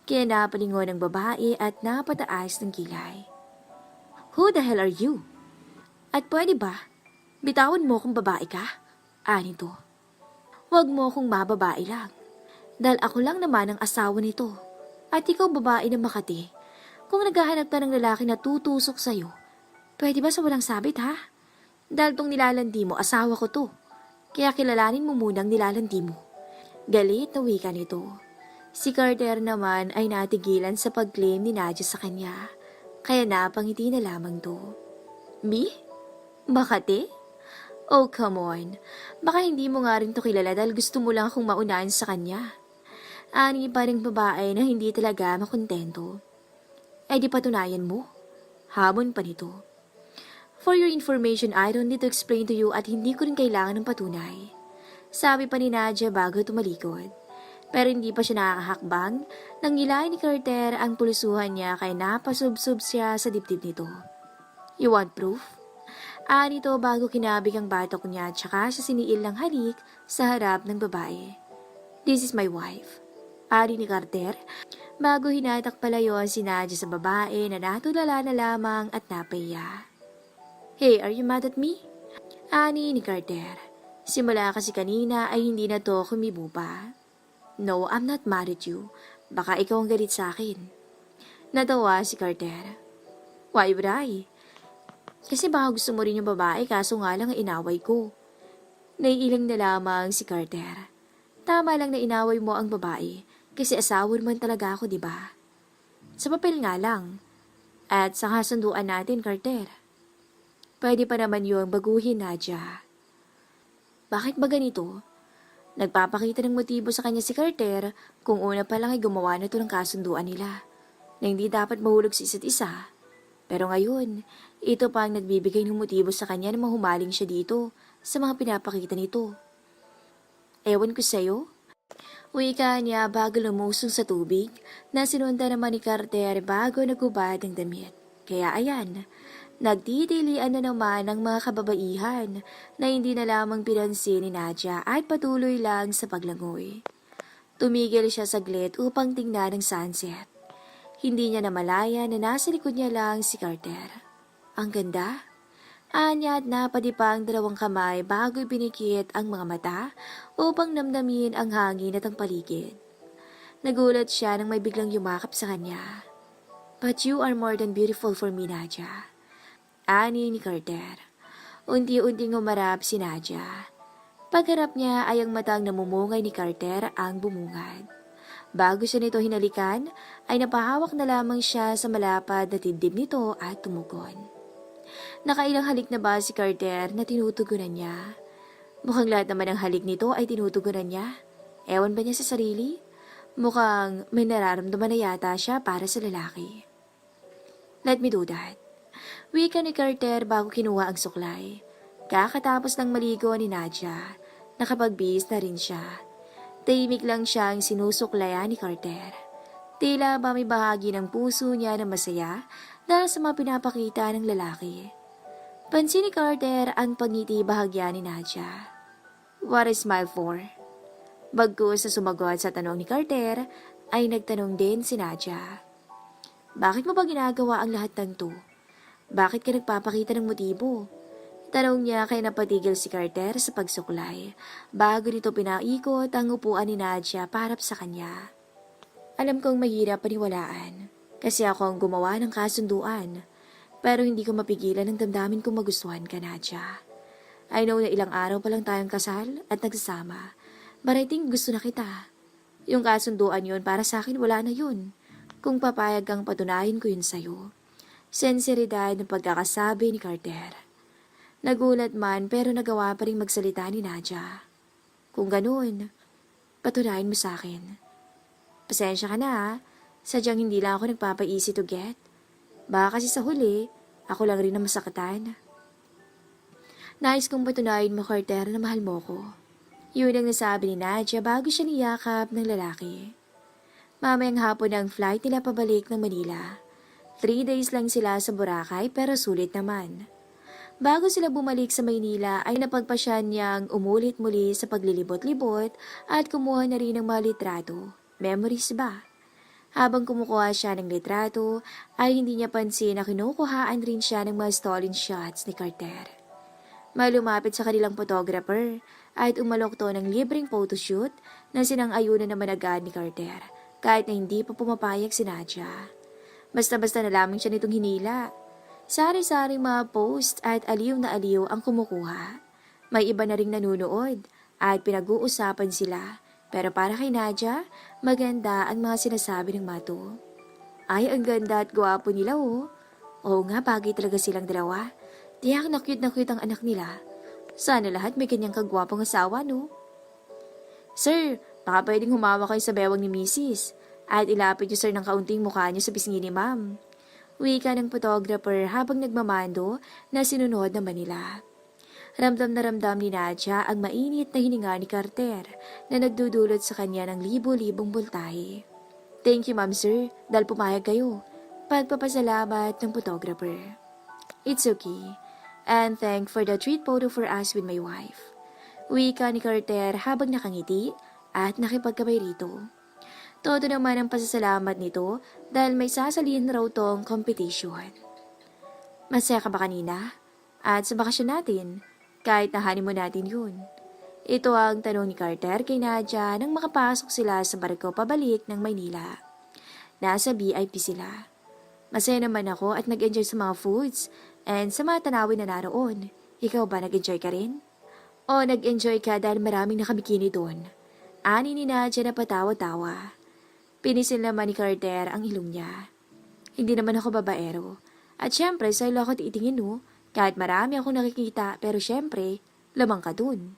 Kaya napalingon ng babae at napataas ng kilay. Who the hell are you? At pwede ba, bitawan mo kung babae ka? Anito. Huwag mo kung mababae lang. Dahil ako lang naman ang asawa nito. At ikaw babae na Makati. Kung naghahanap ka ng lalaki na tutusok sa'yo, pwede ba sa walang sabit ha? Dahil tong nilalandi mo, asawa ko to. Kaya kilalanin mo munang nilalandi mo. Galit na wika nito. Si Carter naman ay natigilan sa pag-claim ni Nadia sa kanya. Kaya napangiti na lamang to. Me? Makati? Oh, come on. Baka hindi mo nga rin to kilala dahil gusto mo lang akong maunahan sa kanya. Ani pa rin babae na hindi talaga makontento. Ay di patunayan mo. Hamon pa nito. For your information, I don't need to explain to you at hindi ko rin kailangan ng patunay. Sabi pa ni Nadia bago tumalikod. Pero hindi pa siya nakakahakbang nang ngilain ni Carter ang pulusuhan niya kaya napasubsob siya sa dibdib nito. You want proof? Nito bago kinabig ang batok niya at saka siya siniil ng halik sa harap ng babae. This is my wife. Ni Carter bago hinatak palayon si Nadia sa babae na natulala na lamang at napaya. Hey, are you mad at me? Ani ni Carter. Simula kasi kanina ay hindi na to kumibo pa. No, I'm not mad at you. Baka ikaw ang galit sa akin. Natawa si Carter. Why would I? Kasi baka gusto mo rin yung babae kaso nga lang ang inaway ko. Naiilang na lamang si Carter. Tama lang na inaway mo ang babae kasi asawa naman talaga ako, di ba? Sa papel nga lang. At sa kasunduan natin, Carter. Pwede pa naman yung baguhin, Nadia. Bakit ba ganito? Nagpapakita ng motibo sa kanya si Carter kung una pa lang ay gumawa na ito ng kasunduan nila na hindi dapat mahulog sa isa't isa. Pero ngayon, ito pa ang nagbibigay ng motibo sa kanya na mahumaling siya dito sa mga pinapakita nito. Ewan ko sa'yo. Wika niya bago lumusong sa tubig na sinunda naman ni Carter bago nagubad ang damit. Kaya ayan, nagtitilian na naman ang mga kababaihan na hindi na lamang pinansin ni Nadia at patuloy lang sa paglangoy. Tumigil siya saglit upang tingnan ang sunset. Hindi niya namalaya na nasa likod niya lang si Carter. Ang ganda. Anya at napadipa ang dalawang kamay bago ibinikit ang mga mata upang namdamin ang hangin at ang paligid. Nagulat siya nang may biglang yumakap sa kanya. But you are more than beautiful for me, Nadia. Ani ni Carter. Unti-unting umarap si Nadia. Pagharap niya ay ang matang namumungay ni Carter ang bumungad. Bago siya nito hinalikan, ay napahawak na lamang siya sa malapad na dibdib nito at tumugon. Nakailang halik na ba si Carter na tinutugunan niya? Mukhang lahat naman ng halik nito ay tinutugunan niya. Ewan ba niya sa sarili? Mukhang may nararamdaman na yata siya para sa lalaki. Let me do that. Wika ni Carter bago kinuha ang suklay. Kakatapos ng maligo ni Nadia, nakapagbihis na rin siya. Tahimik lang siyang sinusuklayan ni Carter. Tila ba may bahagi ng puso niya na masaya dahil sa mga pinapakita ng lalaki. Pansin ni Carter ang pangiti bahagya ni Nadia. What I smile for? Bagkus sa sumagot sa tanong ni Carter, ay nagtanong din si Nadia. Bakit mo ba ginagawa ang lahat ng to? Bakit ka nagpapakita ng motibo? Tanong niya kay napatigil si Carter sa pagsuklay bago nito pinaikot ang upuan ni Nadia parap sa kanya. Alam kong mahirap paniwalaan kasi ako ang gumawa ng kasunduan pero hindi ko mapigilan ang damdamin kong magustuhan ka, Nadia. I know na ilang araw pa lang tayong kasal at nagsasama but I think gusto na kita. Yung kasunduan yun para sa akin wala na yun. Kung papayag kang patunayan ko yun sa'yo. Senseridad ng pagkakasabi ni Carter. Nagulat man pero nagawa pa rin magsalita ni Nadia. Kung ganun, patunayan mo sa akin. Pasensya ka na ha, sadyang hindi lang ako nagpapa-easy to get. Baka kasi sa huli, ako lang rin ang masakatan. Nais kong patunayan mo, Carter, na mahal mo ko. Yun ang nasabi ni Nadia bago siya niyakap ng lalaki. Mamayang hapon ang flight nila pabalik ng Manila. 3 days lang sila sa Boracay pero sulit naman. Bago sila bumalik sa Maynila ay napagpasya niyang umulit muli sa paglilibot-libot at kumuha na rin ng mga litrato. Memories ba? Habang kumukuha siya ng litrato ay hindi niya pansin na kinukuhaan rin siya ng mga stolen shots ni Carter. May lumapit sa kanilang photographer at umalok to ng libreng photoshoot na sinang-ayunan naman agad ni Carter kahit na hindi pa pumapayag si Nadia. Basta-basta na lamang siya nitong hinila. Sari-saring mga post at aliw na aliw ang kumukuha. May iba na ring nanunood at pinag-uusapan sila. Pero para kay Nadia, maganda ang mga sinasabi ng mato. Ay, ang ganda at gwapo nila oh. Oo nga, bagay talaga silang dalawa. Tiyak na cute ang anak nila. Sana lahat may kanyang kagwapong asawa, no? Sir, baka pwedeng humawa kayo sa bewang ni Mrs. At ilapit niyo sir ng kaunting mukha niyo sa pisngi ni ma'am. Wika ng photographer habang nagmamando na sinunod naman nila. Ramdam na ramdam ni Nadia ang mainit na hininga ni Carter na nagdudulot sa kanya ng libo-libong voltahe. Thank you ma'am sir, dahil pumayag kayo. Pagpapasalamat ng photographer. It's okay. And thank for the treat photo for us with my wife. Wika ni Carter habang nakangiti at nakipagkabay rito. Todo naman ang pasasalamat nito dahil may sasalihan raw tong competition. Masaya ka ba kanina? At sa bakasyon natin, kahit na honeymoon natin yun. Ito ang tanong ni Carter kay Nadia nang makapasok sila sa barko pabalik ng Maynila. Nasa VIP sila. Masaya naman ako at nag-enjoy sa mga foods and sa mga tanawin na naroon. Ikaw ba nag-enjoy ka rin? O nag-enjoy ka dahil maraming nakabikini doon? Ani ni Nadia na patawa-tawa. Pinisil naman ni Carter ang ilong niya. Hindi naman ako babaero. At syempre, sa'yo ako titingin no. Kahit marami akong nakikita, pero syempre, lamang ka dun.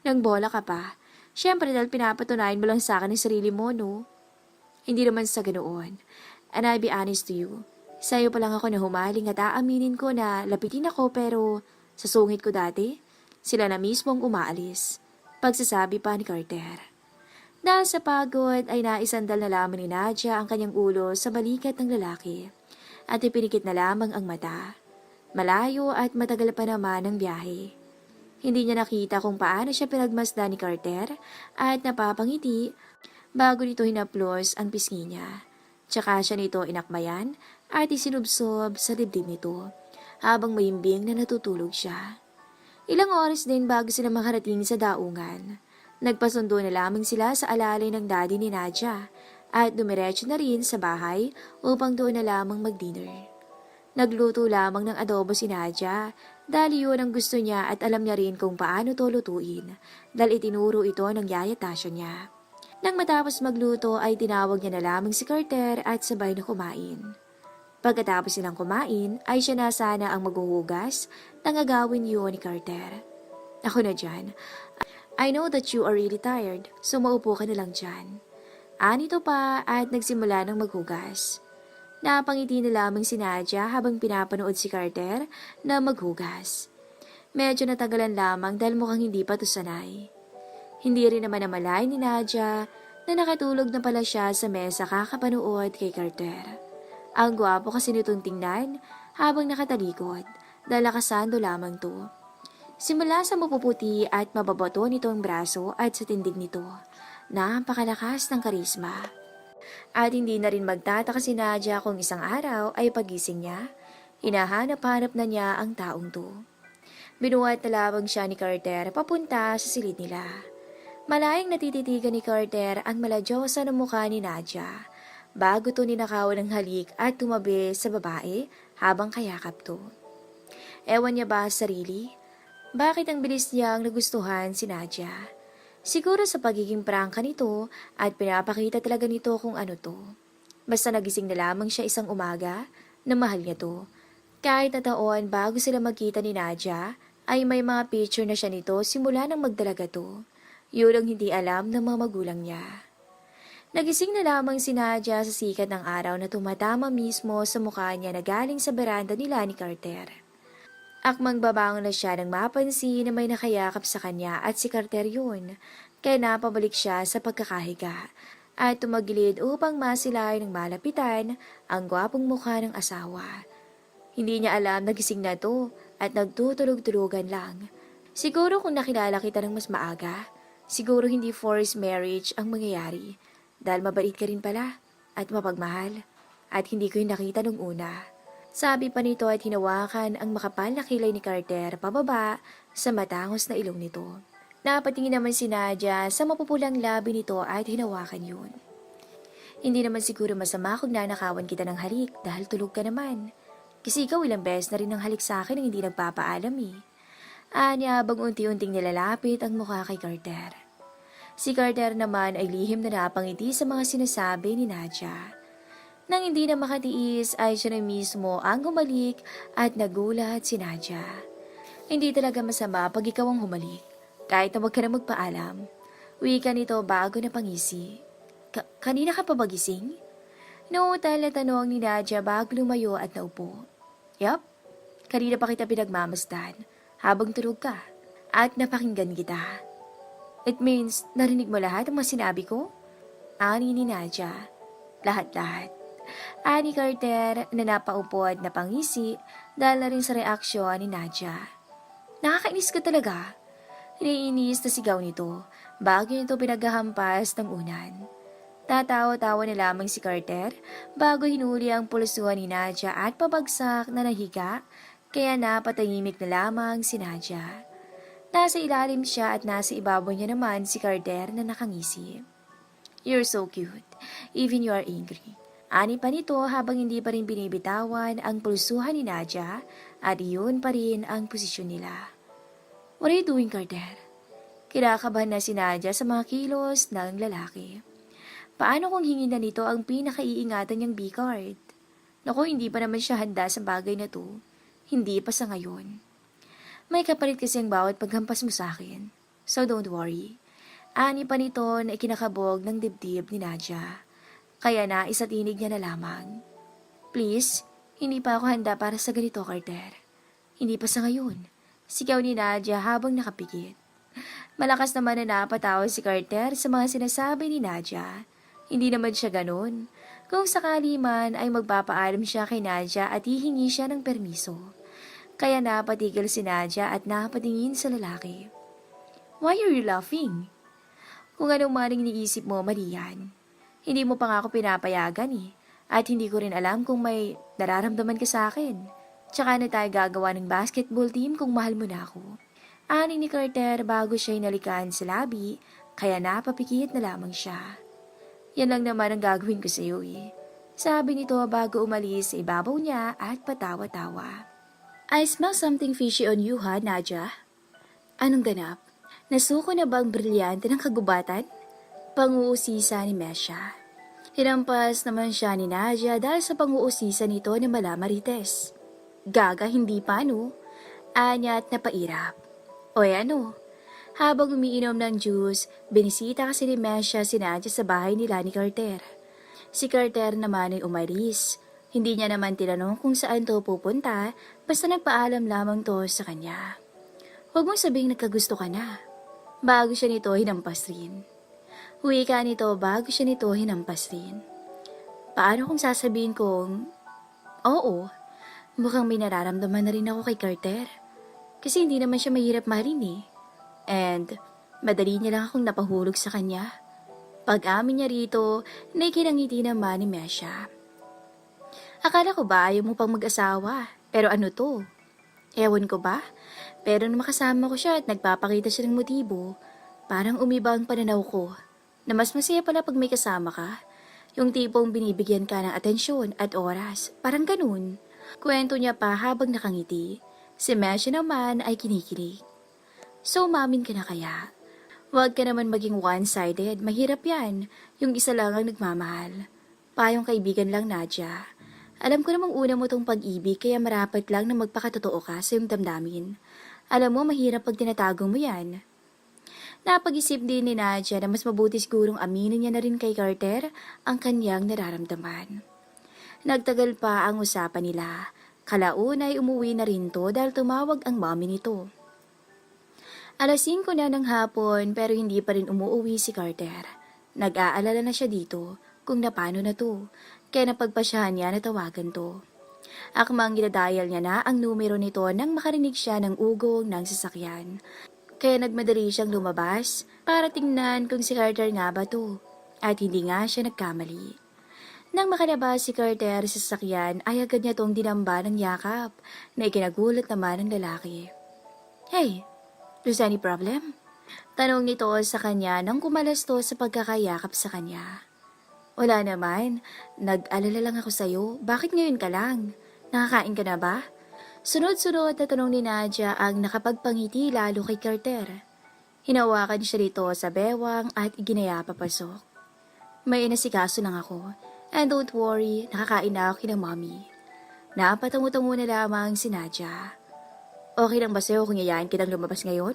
Nang bola ka pa. Syempre, dahil pinapatunayan mo lang sa akin ang sarili mo, no? Hindi naman sa ganoon. And I'll be honest to you. Sa'yo pa lang ako na humaling at aaminin ko na lapitin ako pero sa sungit ko dati, sila na mismo ang umaalis. Pagsasabi pa ni Carter. Dahil sa pagod ay naisandal na lamang ni Nadia ang kanyang ulo sa balikat ng lalaki at ipinikit na lamang ang mata. Malayo at matagal pa naman ang biyahe. Hindi niya nakita kung paano siya pinagmasdan ni Carter at napapangiti bago nito hinaplos ang pisngi niya. Tsaka siya nito inakmayan at isinubsob sa dibdib nito habang mayimbing na natutulog siya. Ilang oras din bago sila makarating sa daungan. Nagpasundo na lamang sila sa alalay ng daddy ni Nadia at dumiretso na rin sa bahay upang doon na lamang mag-dinner. Nagluto lamang ng adobo si Nadia dahil yun ang gusto niya at alam niya rin kung paano to lutuin dahil itinuro ito ng yaya Tasyo niya. Nang matapos magluto ay tinawag niya na lamang si Carter at sabay na kumain. Pagkatapos silang kumain ay siya na sana ang maghuhugas ng agawin yun ni Carter. Ako na dyan. I know that you are really tired, so maupo ka na lang dyan. Anito pa at nagsimula ng maghugas. Napangiti na lamang si Nadia habang pinapanood si Carter na maghugas. Medyo natagalan lamang dahil mukhang hindi pa to sanay. Hindi rin naman namalay ni Nadia na nakatulog na pala siya sa mesa kakapanood kay Carter. Ang gwapo kasi nitong tingnan habang nakatalikod dahil nakasando lamang to. Simula sa mapuputi at mababato nitong braso at sa tindig nito, napakalakas ng karisma. At hindi na rin magtataka si Nadia kung isang araw ay pagising niya, hinahanap-hanap na niya ang taong to. Binuhat na lamang siya ni Carter papunta sa silid nila. Malayang natititigan ni Carter ang maladyosa ng mukha ni Nadia bago to ninakawan ng halik at tumabi sa babae habang kayakap to. Ewan niya ba sa sarili? Bakit ang bilis niyang nagustuhan si Nadia? Siguro sa pagiging prangka nito at pinapakita talaga nito kung ano to. Basta nagising na lamang siya isang umaga na mahal niya to. Kahit na taon bago sila magkita ni Nadia, ay may mga picture na siya nito simula nang magdalaga to. Yun ang hindi alam ng mga magulang niya. Nagising na lamang si Nadia sa sikat ng araw na tumatama mismo sa mukha niya na galing sa beranda nila ni Carter. Akmang babangon na siya nang mapansin na may nakayakap sa kanya at si Carter yun, kaya napabalik siya sa pagkakahiga at tumagilid upang masilay ng malapitan ang gwapong mukha ng asawa. Hindi niya alam na gising na to at nagtutulog-tulugan lang. Siguro kung nakilala kita ng mas maaga, siguro hindi forced marriage ang mangyayari dahil mabait ka rin pala at mapagmahal at hindi ko yung nakita nung una. Sabi pa nito at hinawakan ang makapal na kilay ni Carter pababa sa matangos na ilong nito. Napatingin naman si Nadia sa mapupulang labi nito at hinawakan yun. Hindi naman siguro masama kung nanakawan kita ng halik dahil tulog ka naman. Kasi ikaw ilang beses na rin ang halik sa akin ng hindi nagpapaalam eh. Anya habang unti-unting nilalapit ang mukha kay Carter. Si Carter naman ay lihim na napangiti sa mga sinasabi ni Nadia. Nang hindi na makatiis ay siya na mismo ang humalik at nagulat si Nadia. Hindi talaga masama pag ikaw ang humalik, kahit na wag ka na magpaalam. Wika nito bago na pangisi. Kanina ka pa magising? Nauutal na tanong ni Nadia bago lumayo at naupo. Yup, kanina pa kita pinagmamasdan habang tulog ka at napakinggan kita. It means narinig mo lahat ang mga sinabi ko? Ani ni Nadia. Lahat-lahat. Ani Carter na napaupo at napangisi dahil na rin sa reaksyon ni Nadia. Nakakainis ka talaga. Iniinis na sigaw nito bago nito pinaghahampas ng unan. Tatawa-tawa na lamang si Carter bago hinuli ang pulsuhan ni Nadia at pabagsak na nahiga kaya napatahimik na lamang si Nadia. Nasa ilalim siya at nasa ibabaw niya naman si Carter na nakangisi. You're so cute, even you are angry. Ani pa nito habang hindi pa rin binibitawan ang pulsuhan ni Nadia at iyon pa rin ang posisyon nila. What are you doing, Carter? Kinakabahan na si Nadia sa mga kilos ng lalaki. Paano kung hingin na nito ang pinakaiingatan niyang B-card? Naku, hindi pa naman siya handa sa bagay na to. Hindi pa sa ngayon. May kapalit kasi ang bawat paghampas mo sa akin. So don't worry. Ani pa nito na ikinakabog ng dibdib ni Nadia. Kaya na isatinig niya na lamang. Please, hindi pa ako handa para sa ganito, Carter. Hindi pa sa ngayon. Sigaw ni Nadia habang nakapikit. Malakas naman na napatawa si Carter sa mga sinasabi ni Nadia. Hindi naman siya ganun. Kung sakali man ay magpapaalam siya kay Nadia at hihingi siya ng permiso. Kaya napatigil si Nadia at napatingin sa lalaki. Why are you laughing? Kung anong maring iniisip mo, mali yan. Hindi mo pa nga ako pinapayagan eh. At hindi ko rin alam kung may nararamdaman ka sa akin. Tsaka na tayo gagawa ng basketball team kung mahal mo na ako. Ani ni Carter bago siya inalikan sa labi, kaya napapikit na lamang siya. Yan lang naman ang gagawin ko sa iyo eh. Sabi nito bago umalis sa ibabaw niya at patawa-tawa. I smell something fishy on you ha, Nadia? Anong ganap? Nasuko na ba ang brilyante ng kagubatan? Panguusisa ni Mesha. Hinampas naman siya ni Nadia dahil sa panguusisa nito ni Mala Marites. Gaga, hindi pa no? Anya at napairap. O ano? Habang umiinom ng juice, binisita kasi ni Mesha si Nadia sa bahay nila ni Carter. Si Carter naman ay umalis. Hindi niya naman tinanong kung saan to pupunta, basta nagpaalam lamang to sa kanya. Huwag mong sabing nagkagusto ka na. Bago siya nito hinampas rin. Huwi ka nito bago siya nito hinampas rin. Paano kung sasabihin kong, oo, mukhang may nararamdaman na rin ako kay Carter. Kasi hindi naman siya mahirap mahalin eh. And madali niya lang akong napahulog sa kanya. Pag-amin niya rito, naikinangiti naman ni Mesha. Akala ko ba ayaw mo pang mag-asawa? Pero ano to? Ewan ko ba? Pero nung makasama ko siya at nagpapakita siya ng motibo, parang umiba ang pananaw ko na mas masaya pala pag may kasama ka. Yung tipong binibigyan ka ng atensyon at oras, parang ganun. Kwento niya pa habang nakangiti. Si Mesha naman ay kinikilig. So umamin ka na kaya? Huwag ka naman maging one-sided, mahirap yan. Yung isa lang ang nagmamahal. Payong kaibigan lang, Nadia. Alam ko namang una mo tong pag-ibig kaya marapat lang na magpakatotoo ka sa iyong damdamin. Alam mo, mahirap pag tinatago mo yan. Napag-isip din ni Nadia na mas mabuti sigurong aminin niya na rin kay Carter ang kanyang nararamdaman. Nagtagal pa ang usapan nila. Kalauna ay umuwi na rin to dahil tumawag ang mami nito. Alas 5 na ng hapon pero hindi pa rin umuwi si Carter. Nag-aalala na siya dito kung napano na to, kaya napagpasyahan niya na tawagan to. Akmang ginadayal niya na ang numero nito nang makarinig siya ng ugong ng sasakyan. Kaya nagmadali siyang lumabas para tingnan kung si Carter nga ba to, at hindi nga siya nagkamali. Nang makalabas si Carter sa sasakyan ay agad niya tong dinamba ng yakap na ikinagulat naman ng lalaki. Hey! There's any problem? Tanong nito sa kanya nang kumalas to sa pagkakayakap sa kanya. Wala naman. Nag-alala lang ako sa'yo. Bakit ngayon ka lang? Nakakain ka na ba? Sunod-sunod na tanong ni Nadia ang nakapagpangiti lalo kay Carter. Hinawakan siya rito sa bewang at iginaya papasok. May inasikaso lang ako. And don't worry, nakakain na ako kina mommy. Napatango-tango na lamang si Nadia. Okay lang ba sa'yo kung yayain kitang lumabas ngayon?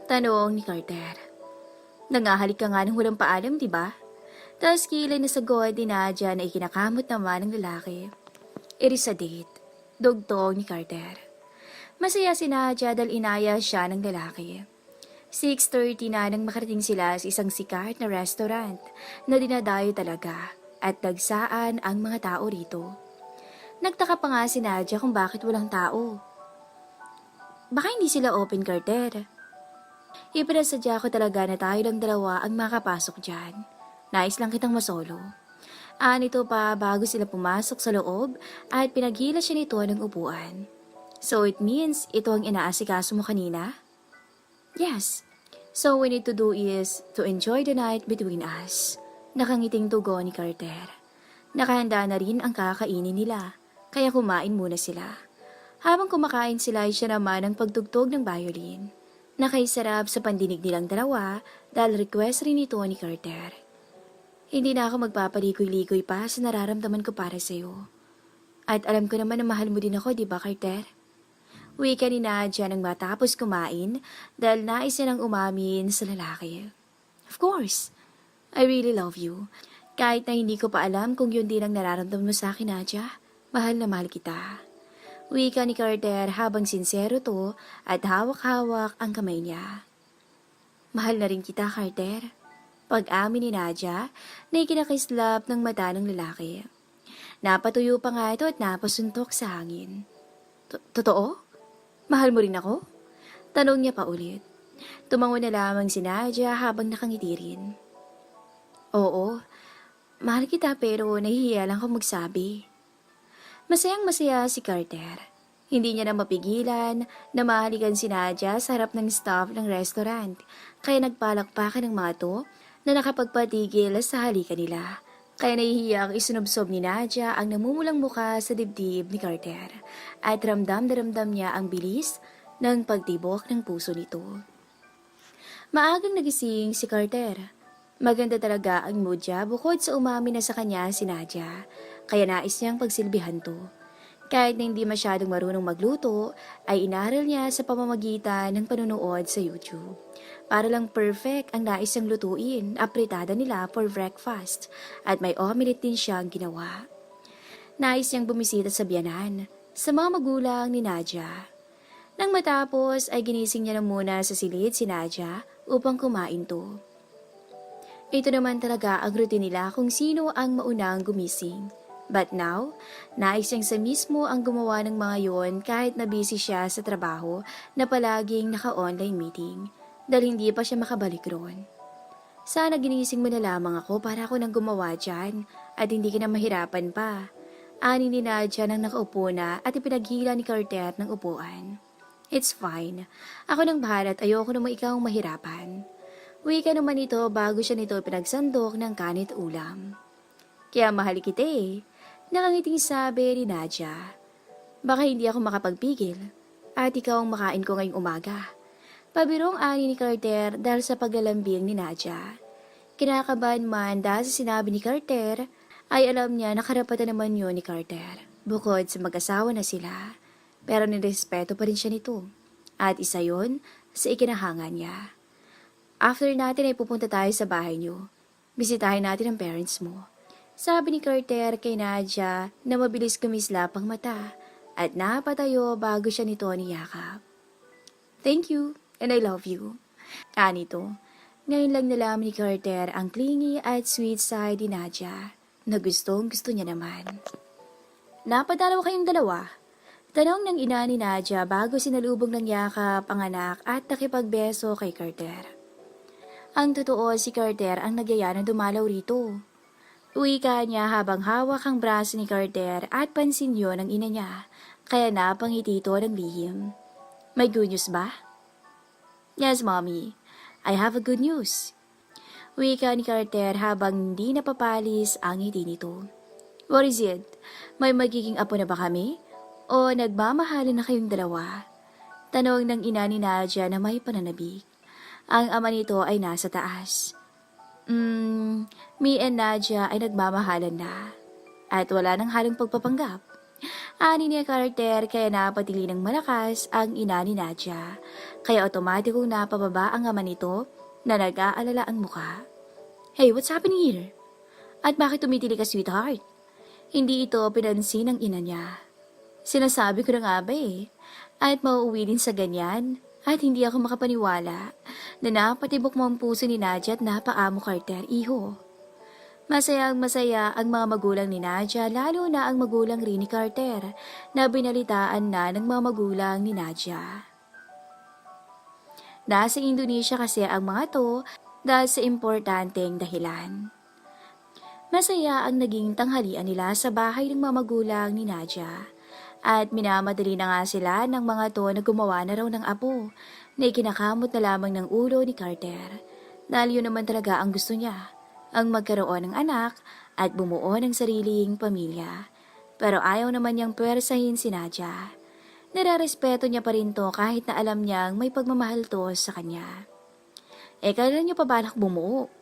Tanong ni Carter. Nangahalik ka nga ng walang paalam, di ba? Tapos kilay na sagot ni Nadia na ikinakamot naman ng lalaki. It is a date. Dugtong ni Carter. Masaya si Nadia dahil inaya siya ng lalaki. 6:30 na nang makarating sila sa isang sikat na restaurant na dinadayo talaga at dagsaan ang mga tao rito. Nagtaka pa nga si Nadia kung bakit walang tao. Baka hindi sila open, Carter. Ipinasadya ko talaga na tayo lang dalawa ang makapasok dyan. Nais lang kitang masolo. Nito pa bago sila pumasok sa loob at pinaghila siya nito ng upuan. So it means ito ang inaasikaso mo kanina? Yes. So what we need to do is to enjoy the night between us. Nakangiting tugo ni Carter. Nakahanda na rin ang kakainin nila, kaya kumain muna sila. Habang kumakain sila ay siya naman ang pagtugtog ng violin. Nakaisarap sa pandinig nilang dalawa dahil request rin ito ni Carter. Hindi na ako magpapaligoy-ligoy pa sa nararamdaman ko para sa'yo. At alam ko naman na mahal mo din ako, di ba Carter? Wika ni Nadia nang matapos kumain dahil nais niya nang umamin sa lalaki. Of course, I really love you. Kahit na hindi ko pa alam kung yun din ang nararamdaman mo sa akin, Nadia, mahal na mahal kita. Wika ni Carter habang sincero to at hawak-hawak ang kamay niya. Mahal na rin kita, Carter. Pag-amin ni Nadia na ikinakislap ng mata ng lalaki. Napatuyo pa nga ito at napasuntok sa hangin. Totoo? Mahal mo rin ako? Tanong niya pa ulit. Tumango na lamang si Nadia habang nakangiti rin. Oo, mahal kita pero nahihiya lang ako magsabi. Masayang-masaya si Carter. Hindi niya na mapigilan na mahalikan si Nadia sa harap ng staff ng restaurant, kaya nagpalakpakan ng mga to na nakapagpatigil sa halikan nila. Kaya nahihiya ang isinubsob ni Nadia ang namumulang muka sa dibdib ni Carter at ramdam na ramdam niya ang bilis ng pagtibok ng puso nito. Maagang nagising si Carter. Maganda talaga ang mood niya bukod sa umamin na sa kanya si Nadia. Kaya nais niyang pagsilbihan to. Kahit na hindi masyadong marunong magluto, ay inaral niya sa pamamagitan ng panunood sa YouTube. Para lang perfect ang nais niyang lutuin, apritada nila for breakfast at may omelette din siyang ginawa. Nais niyang bumisita sa biyanan, sa mga magulang ni Nadia. Nang matapos ay ginising niya na muna sa silid si Nadia upang kumain to. Ito naman talaga ang routine nila kung sino ang maunang gumising. But now, nais niyang sa mismo ang gumawa ng mga yon kahit na busy siya sa trabaho na palaging naka-online meeting dahil hindi pa siya makabalik roon. Sana ginising mo na lamang ako para ako nang gumawa dyan at hindi ka na mahirapan pa. Ani ni Nadia nang nakaupo na at ipinaghila ni Carter ng upuan. It's fine. Ako nang bahala at ayoko naman ikaw mahirapan. Uwi ka naman ito bago siya nito pinagsandok ng kanit ulam. Kaya mahal kita eh. Nakangiting sabi ni Nadia. Baka hindi ako makapagpigil at ikaw ang makain ko ngayong umaga. Pabirong ani ni Carter dahil sa paglalambing ni Nadia. Kinakabahan man dahil sa sinabi ni Carter, ay alam niya na karapatan naman yun ni Carter. Bukod sa mag-asawa na sila, pero nirespeto pa rin siya nito. At isa yon sa ikinahangan niya. After natin ay pupunta tayo sa bahay niyo. Bisitahin natin ang parents mo. Sabi ni Carter kay Nadia na mabilis kumislap ang mata at napatayo bago siya nito niyakap. Thank you. And I love you. Anito, ngayon lang nalaman ni Carter ang clingy at sweet side ni Nadia na gusto niya naman. Napadalaw kayong dalawa? Tanong ng ina ni Nadia bago sinalubong ng yakap ang anak at nakipagbeso kay Carter. Ang totoo si Carter ang nagyaya na dumalaw rito. Uwika niya habang hawak ang braso ni Carter at pansin yun ng ina niya kaya napangiti ito ng lihim. May good news ba? Yes, Mommy. I have a good news. Wika ni Carter habang hindi napapalis ang ngiti nito. What is it? May magiging apo na ba kami? O nagmamahalan na kayong dalawa? Tanong ng ina ni Nadia na may pananabik. Ang ama nito ay nasa taas. Me and Nadia ay nagmamahalan na. At wala nang halong pagpapanggap. Ani ni Carter kaya napatili ng malakas ang ina ni Nadia. Kaya otomatikong napababa ang ama nito na nag-aalala ang muka. Hey, what's happening here? At bakit tumitili ka, sweetheart? Hindi ito pinansin ng ina niya. Sinasabi ko na nga ba eh. At mauuwi din sa ganyan. At hindi ako makapaniwala na napatibok mo ang puso ni Nadia at napaamo Carter, iho. Masaya ang mga magulang ni Nadia, lalo na ang magulang rin ni Carter, na binalitaan na ng mga magulang ni Nadia. Nasa Indonesia kasi ang mga to dahil sa importanteng dahilan. Masaya ang naging tanghalian nila sa bahay ng mga magulang ni Nadia. At minamadali na nga sila ng mga to na gumawa na raw ng apo na ikinakamot na lamang ng ulo ni Carter. Dahil yun naman talaga ang gusto niya. Ang magkaroon ng anak at bumuo ng sariling pamilya. Pero ayaw naman niyang pwersahin si Nadia. Nirarespeto niya pa rin to kahit na alam niyang may pagmamahal to sa kanya. Kailan niyo pa balak bumuo?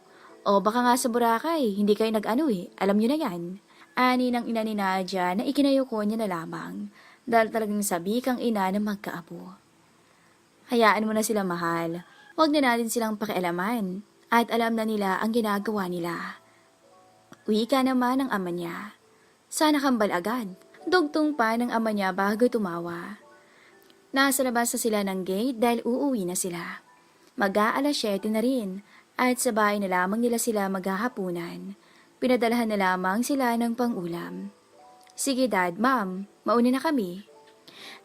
O baka nga sa Boracay, hindi kayo nag-ano alam niyo na yan. Ani ng ina ni Nadia na ikinayuko niya na lamang dahil talagang sabi kang ina na magkaapo. Hayaan mo na sila mahal, huwag na natin silang pakialaman. At alam na nila ang ginagawa nila. Uwi ka naman ng ama niya. Sana kambal agad. Dugtong pa ng ama niya bago tumawa. Nasa labas na sila ng gate dahil uuwi na sila. Mag-aalas 7 na rin at sa bahay na lamang nila sila maghahapunan. Pinadalahan na lamang sila ng pang-ulam. Sige dad, ma'am, mauna na kami.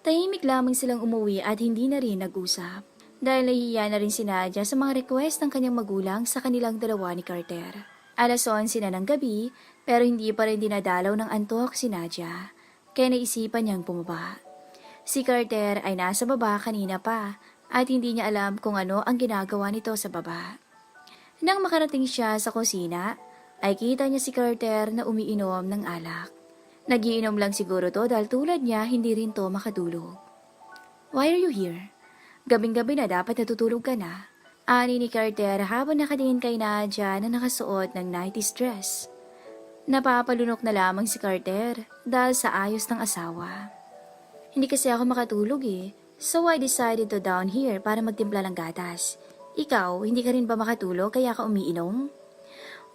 Tahimik lamang silang umuwi at hindi na rin nag-usap. Dahil nahihiya na rin si Nadia sa mga request ng kanyang magulang sa kanilang dalawa ni Carter. Alas 11 na ng gabi, pero hindi pa rin dinadalaw ng antok si Nadia, kaya naisipan niyang bumaba. Si Carter ay nasa baba kanina pa, at hindi niya alam kung ano ang ginagawa nito sa baba. Nang makarating siya sa kusina, ay kita niya si Carter na umiinom ng alak. Nagiinom lang siguro to dahil tulad niya hindi rin to makatulog. Why are you here? Gabing-gabi na dapat natutulog ka na. Ani ni Carter habang nakatingin kay Nadia na nakasuot ng 90s dress. Napapalunok na lamang si Carter dahil sa ayos ng asawa. Hindi kasi ako makatulog so I decided to down here para magtimpla ng gatas. Ikaw, hindi ka rin ba makatulog kaya ka umiinom?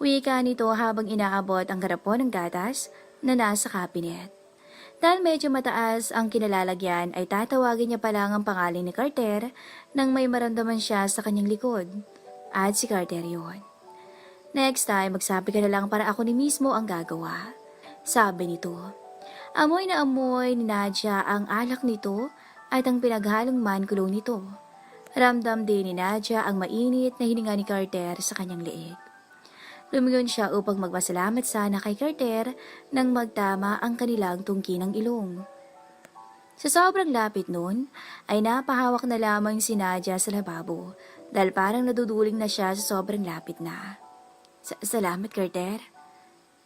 Wika nito habang inaabot ang garapon ng gatas na nasa cabinet. Dahil medyo mataas ang kinalalagyan ay tatawagin niya pa lang ang pangalan ni Carter nang may maramdaman siya sa kanyang likod. At si Carter yun. Next time, magsabi ka na lang para ako ni mismo ang gagawa. sabi nito. Amoy na amoy ni Nadia ang alak nito at ang pinaghalong mankulo nito. Ramdam din ni Nadia ang mainit na hininga ni Carter sa kanyang leeg. Lumingon siya upang magpasalamat sana kay Carter nang magtama ang kanilang tungki ng ilong. Sa sobrang lapit nun, ay napahawak na lamang si Nadia sa lababo dahil parang naduduling na siya sa sobrang lapit na. Salamat, Carter.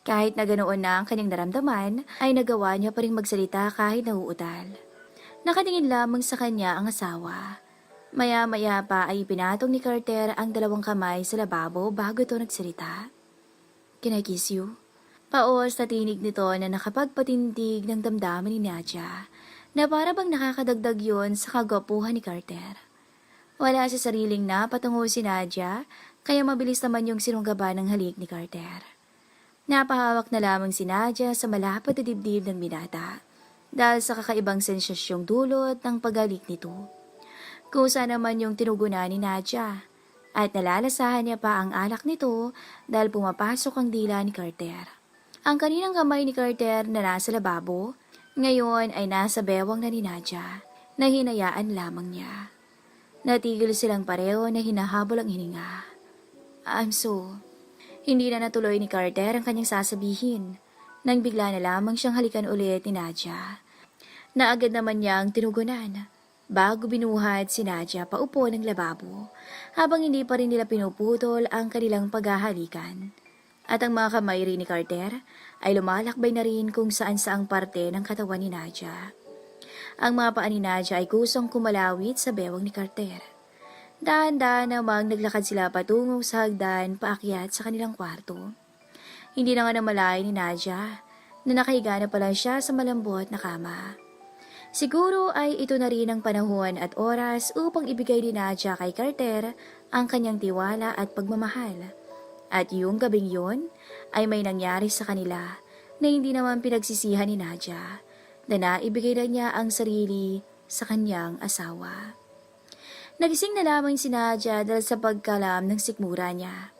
Kahit na ganoon na ang kanyang naramdaman, ay nagawa niya pa rin magsalita kahit nauutal. Nakatingin lamang sa kanya ang asawa. Maya-maya pa ay pinatong ni Carter ang dalawang kamay sa lababo bago ito nagsalita. Can I kiss you? Paos na tinig nito na nakapagpatindig ng damdamin ni Nadia, na para bang nakakadagdag yon sa kagwapuhan ni Carter. Wala sa sariling napatungo si Nadia, kaya mabilis naman yung sinunggaban ng halik ni Carter. Napahawak na lamang si Nadia sa malapad na dibdib ng binata, dahil sa kakaibang sensasyong dulot ng paghalik nito. Kusa naman yung tinugunan ni Nadia, at nalalasahan niya pa ang alak nito dahil pumapasok ang dila ni Carter. Ang kaninang kamay ni Carter na nasa lababo, ngayon ay nasa bewang na ni Nadia, na hinayaan lamang niya. Natigil silang pareho na hinahabol ang hininga. Hindi na natuloy ni Carter ang kanyang sasabihin, nang bigla na lamang siyang halikan ulit ni Nadia, na agad naman niyang tinugunan. Bago binuhat si Nadia paupo ng lababo, habang hindi pa rin nila pinuputol ang kanilang paghahalikan. At ang mga kamay rin ni Carter ay lumalakbay na rin kung saan-saang parte ng katawan ni Nadia. Ang mga paa ni Nadia ay kusang kumalawit sa bewang ni Carter. Dahan-dahan namang naglakad sila patungo sa hagdan paakyat sa kanilang kwarto. Hindi na nga namalayan ni Nadia na nakahiga na pala siya sa malambot na kama. Siguro ay ito na rin ang panahon at oras upang ibigay ni Nadia kay Carter ang kanyang tiwala at pagmamahal. At yung gabing yun ay may nangyari sa kanila na hindi naman pinagsisihan ni Nadia, na naibigay na niya ang sarili sa kanyang asawa. Nagising na lamang si Nadia dahil sa pagkalam ng sikmura niya.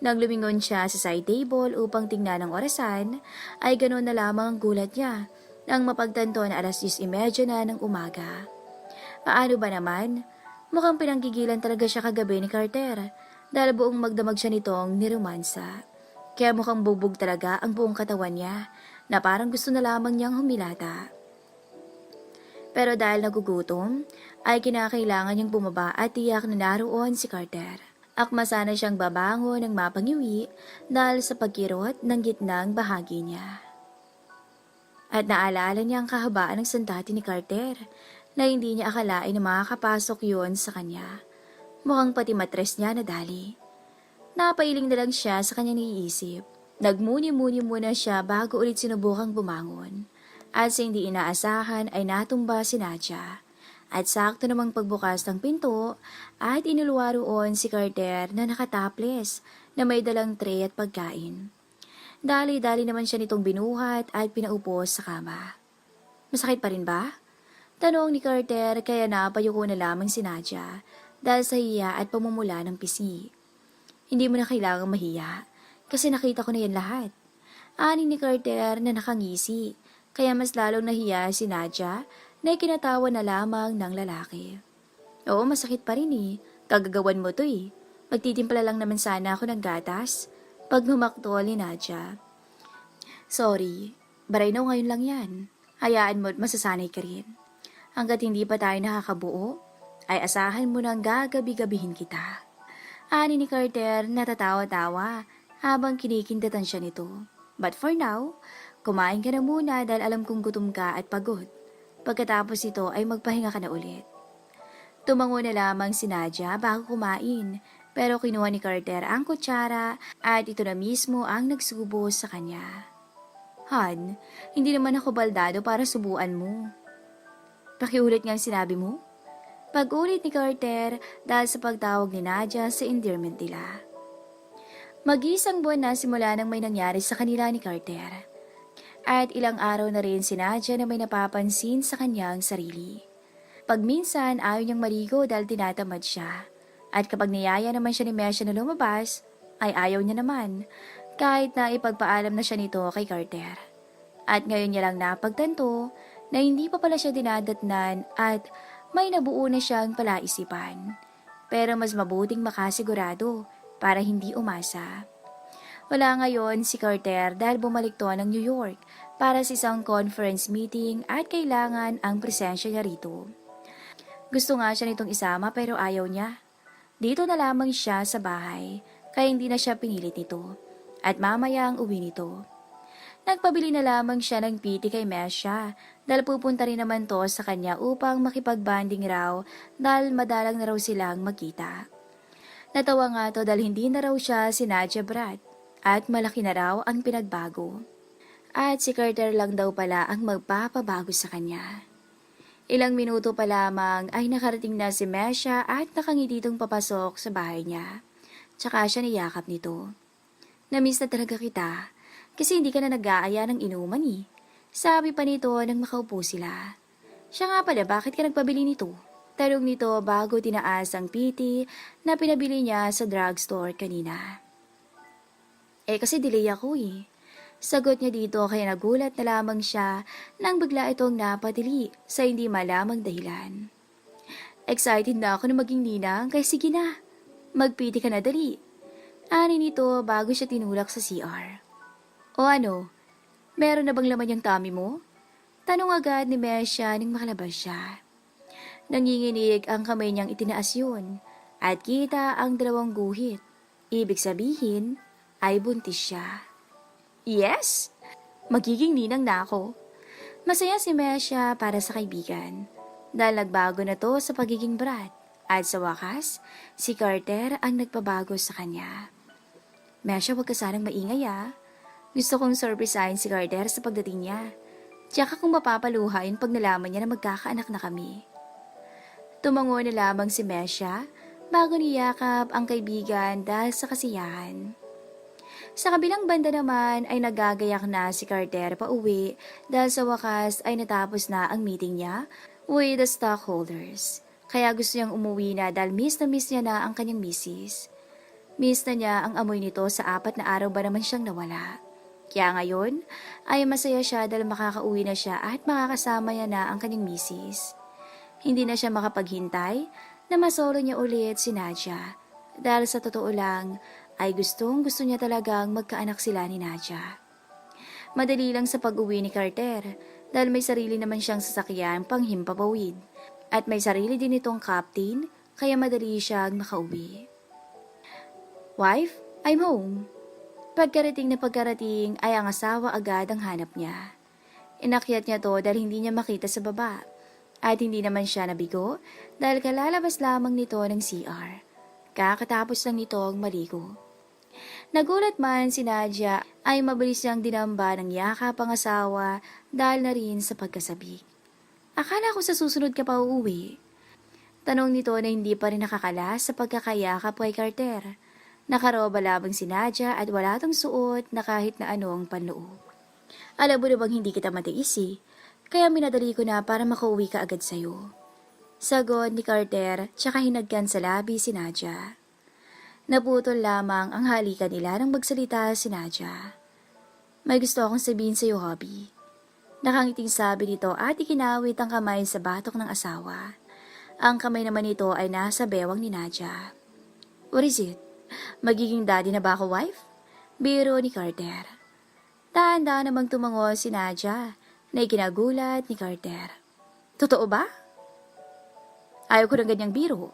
Nang lumingon siya sa side table upang tingnan ang orasan, ay ganoon na lamang ang gulat niya nang mapagtanto na 10:30 na ng umaga. Paano ba naman? Mukhang pinanggigilan talaga siya kagabi ni Carter dahil buong magdamag siya nitong niromansa. Kaya mukhang bugbog talaga ang buong katawan niya na parang gusto na lamang niyang humilata. Pero dahil nagugutom, ay kinakailangan niyang bumaba at tiyak na naroon si Carter. Akma sana siyang babango ng mapangiwi dahil sa pagkirot ng gitnang bahagi niya. At naalala niya ang kahabaan ng sandata ni Carter na hindi niya akalain na makakapasok yun sa kanya. Mukhang pati matres niya nadali. Napailing na lang siya sa kanyang naiisip. Nagmuni-muni muna siya bago ulit sinubukang bumangon. At sa hindi inaasahan ay natumba si Nadia. At sakto namang pagbukas ng pinto at inuluwa roon si Carter na nakataples na may dalang tray at pagkain. Dali-dali naman siya nitong binuhat at pinaupo sa kama. Masakit pa rin ba? Tanong ni Carter kaya napayuko na lamang si Nadia dahil sa hiya at pamumula ng pisngi. Hindi mo na kailangang mahiya kasi nakita ko na yan lahat. Ani ni Carter na nakangisi kaya mas lalong nahiya si Nadia na ikinatawa na lamang ng lalaki. Oo, masakit pa rin eh. Kagagawan mo to eh. Magtitimpla lang naman sana ako ng gatas. Pag humaktol ni Nadia. Sorry, baray na ngayon lang yan. Hayaan mo at masasanay ka rin. Hanggat hindi pa tayo nakakabuo, ay asahan mo nang gagabi-gabihin kita. Ani ni Carter natatawa-tawa habang kinikindatan siya nito. But for now, kumain ka na muna dahil alam kong gutom ka at pagod. Pagkatapos ito ay magpahinga ka na ulit. Tumango na lamang si Nadia bago kumain. Pero kinuha ni Carter ang kutsara at ito na mismo ang nagsubo sa kanya. Han, hindi naman ako baldado para subuan mo. Pakiulit nga ang sinabi mo? Pag-ulit ni Carter dahil sa pagtawag ni Nadia sa endearment nila. Mag-isang buwan na simula nang may nangyari sa kanila ni Carter. At ilang araw na rin si Nadia na may napapansin sa kanyang sarili. Pag minsan ayaw niyang maligo dahil tinatamad siya. At kapag niyaya naman siya ni Mesha na lumabas, ay ayaw niya naman, kahit na ipagpaalam na siya nito kay Carter. At ngayon niya lang napagtanto na hindi pa pala siya dinadatnan at may nabuo na siyang palaisipan. Pero mas mabuting makasigurado para hindi umasa. Wala ngayon si Carter dahil bumalik to ng New York para sa isang conference meeting at kailangan ang presensya niya rito. Gusto nga siya nitong isama pero ayaw niya. Dito na lamang siya sa bahay kaya hindi na siya pinilit nito at mamaya ang uwi nito. Nagpabili na lamang siya ng PT kay Mesha dahil pupunta rin naman to sa kanya upang makipagbanding raw dahil madalang na raw silang magkita. Natawa nga to dahil hindi na raw siya si Nadia Brat at malaki na raw ang pinagbago. At si Carter lang daw pala ang magpapabago sa kanya. Ilang minuto pa lamang ay nakarating na si Mesha at nakangiti itong papasok sa bahay niya. Tsaka siya niyakap nito. Namiss na talaga kita kasi hindi ka na nag-aaya ng inuman eh. Sabi pa nito nang makaupo sila. Siya nga pala, bakit ka nagpabili nito? Tanong nito bago tinaas ang PT na pinabili niya sa drugstore kanina. Kasi delay ako eh. Sagot niya dito kaya nagulat na lamang siya nang bigla itong napadili sa hindi malamang dahilan. Excited na ako na maging ninang kaya sige na, magpiti ka na dali. Ani nito bago siya tinulak sa CR. O ano, meron na bang laman yung tummy mo? Tanong agad ni Mesha nang makalabas siya. Nanginginig ang kamay niyang itinaas yun at kita ang dalawang guhit. Ibig sabihin ay buntis siya. Yes! Magiging ninang na ako. Masaya si Mesha para sa kaibigan dahil nagbago na to sa pagiging brat at sa wakas, si Carter ang nagpabago sa kanya. Mesha, huwag ka sanang maingay ah. Gusto kong surprisein si Carter sa pagdating niya. Tsaka kung mapapaluhain pag nalaman niya na magkakaanak na kami. Tumango na lamang si Mesha bago niyakap ang kaibigan dahil sa kasiyahan. Sa kabilang banda naman ay nagagayak na si Carter pa uwi dahil sa wakas ay natapos na ang meeting niya with the stockholders. Kaya gusto niyang umuwi na dahil miss niya na ang kanyang misis. Miss na niya ang amoy nito sa 4 na araw ba naman siyang nawala. Kaya ngayon ay masaya siya dahil makakauwi na siya at makakasama niya na ang kanyang misis. Hindi na siya makapaghintay na masolo niya ulit si Nadia dahil sa totoo lang ay gusto niya talagang magkaanak sila ni Nadia. Madali lang sa pag-uwi ni Carter dahil may sarili naman siyang sasakyan pang himpapawid at may sarili din itong captain kaya madali siyang makauwi. Wife, I'm home. Pagkarating ay ang asawa agad ang hanap niya. Inakyat niya to dahil hindi niya makita sa baba at hindi naman siya nabigo dahil kalalabas lamang nito ng CR. Kakatapos lang nitong maligo. Nagulat man si Nadia ay mabilis niyang dinamba ng yakap ang asawa dahil na rin sa pagkasabik. Akala ko sa susunod ka pa uuwi. Tanong nito na hindi pa rin nakakalas sa pagkakayakap kay Carter. Nakaroba lamang si Nadia at wala tong suot na kahit na anong panloob. Alam mo na bang hindi kita matiis eh, kaya minadali ko na para makauwi ka agad sa'yo. Sagot ni Carter tsaka hinagkan sa labi si Nadia. Naputol lamang ang halikan nila nang magsalita si Nadia. May gusto akong sabihin sa iyo, hubby. Nakangiting sabi nito at ikinawit ang kamay sa batok ng asawa. Ang kamay naman nito ay nasa bewang ni Nadia. What is it? Magiging daddy na ba ako, wife? Biro ni Carter. Dahan-dahan namang tumango si Nadia na ikinagulat ni Carter. Totoo ba? Ayaw ko ng ganyang biro.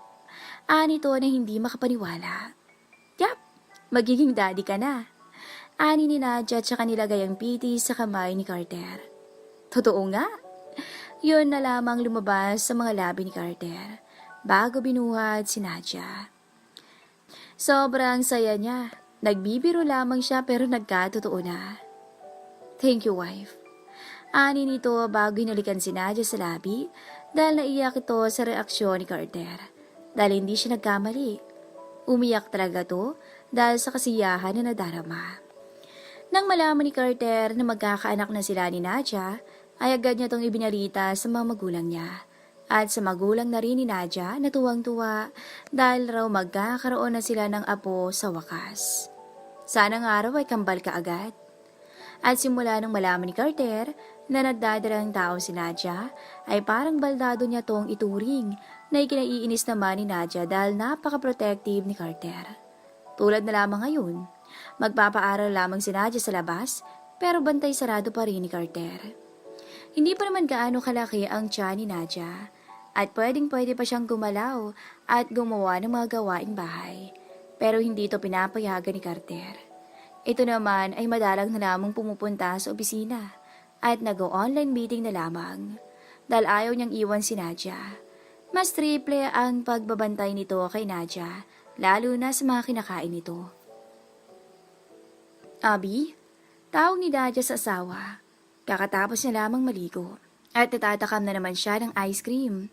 Nito na hindi makapaniwala. Yap, magiging daddy ka na. Ani ni Nadia tsaka nilagay ang PT sa kamay ni Carter. Totoo nga. Yun na lamang lumabas sa mga labi ni Carter bago binuhat si Nadia. Sobrang saya niya. Nagbibiro lamang siya pero nagkatotoo na. Thank you, wife. Ani nito bago hinalikan si Nadia sa labi dahil naiyak ito sa reaksyon ni Carter. Dahil hindi siya nagkamali. Umiyak talaga to dahil sa kasiyahan na nadarama. Nang malaman ni Carter na magkakaanak na sila ni Nadia, ay agad niya itong ibinalita sa mga magulang niya. At sa magulang na rin ni Nadia na tuwang-tuwa dahil raw magkakaroon na sila ng apo sa wakas. Sana nga araw ay kambal ka agad. At simula nang malaman ni Carter na nagdadarang tao si Nadia, ay parang baldado niya tong ituring na ikinaiinis naman ni Nadia dahil napaka-protective ni Carter. Tulad na lamang ngayon, magpapaaral lamang si Nadia sa labas pero bantay sarado pa rin ni Carter. Hindi pa naman gaano kalaki ang tiyan ni Nadia at pwedeng-pwede pa siyang gumalaw at gumawa ng mga gawaing bahay. Pero hindi ito pinapayagan ni Carter. Ito naman ay madalang na lamang pumupunta sa opisina at nag-online meeting na lamang dahil ayaw niyang iwan si Nadia. Mas triple ang pagbabantay nito kay Nadia, lalo na sa mga kinakain nito. Abi, tawag ni Nadia sa asawa. Kakatapos niya lamang maligo at natatakam na naman siya ng ice cream.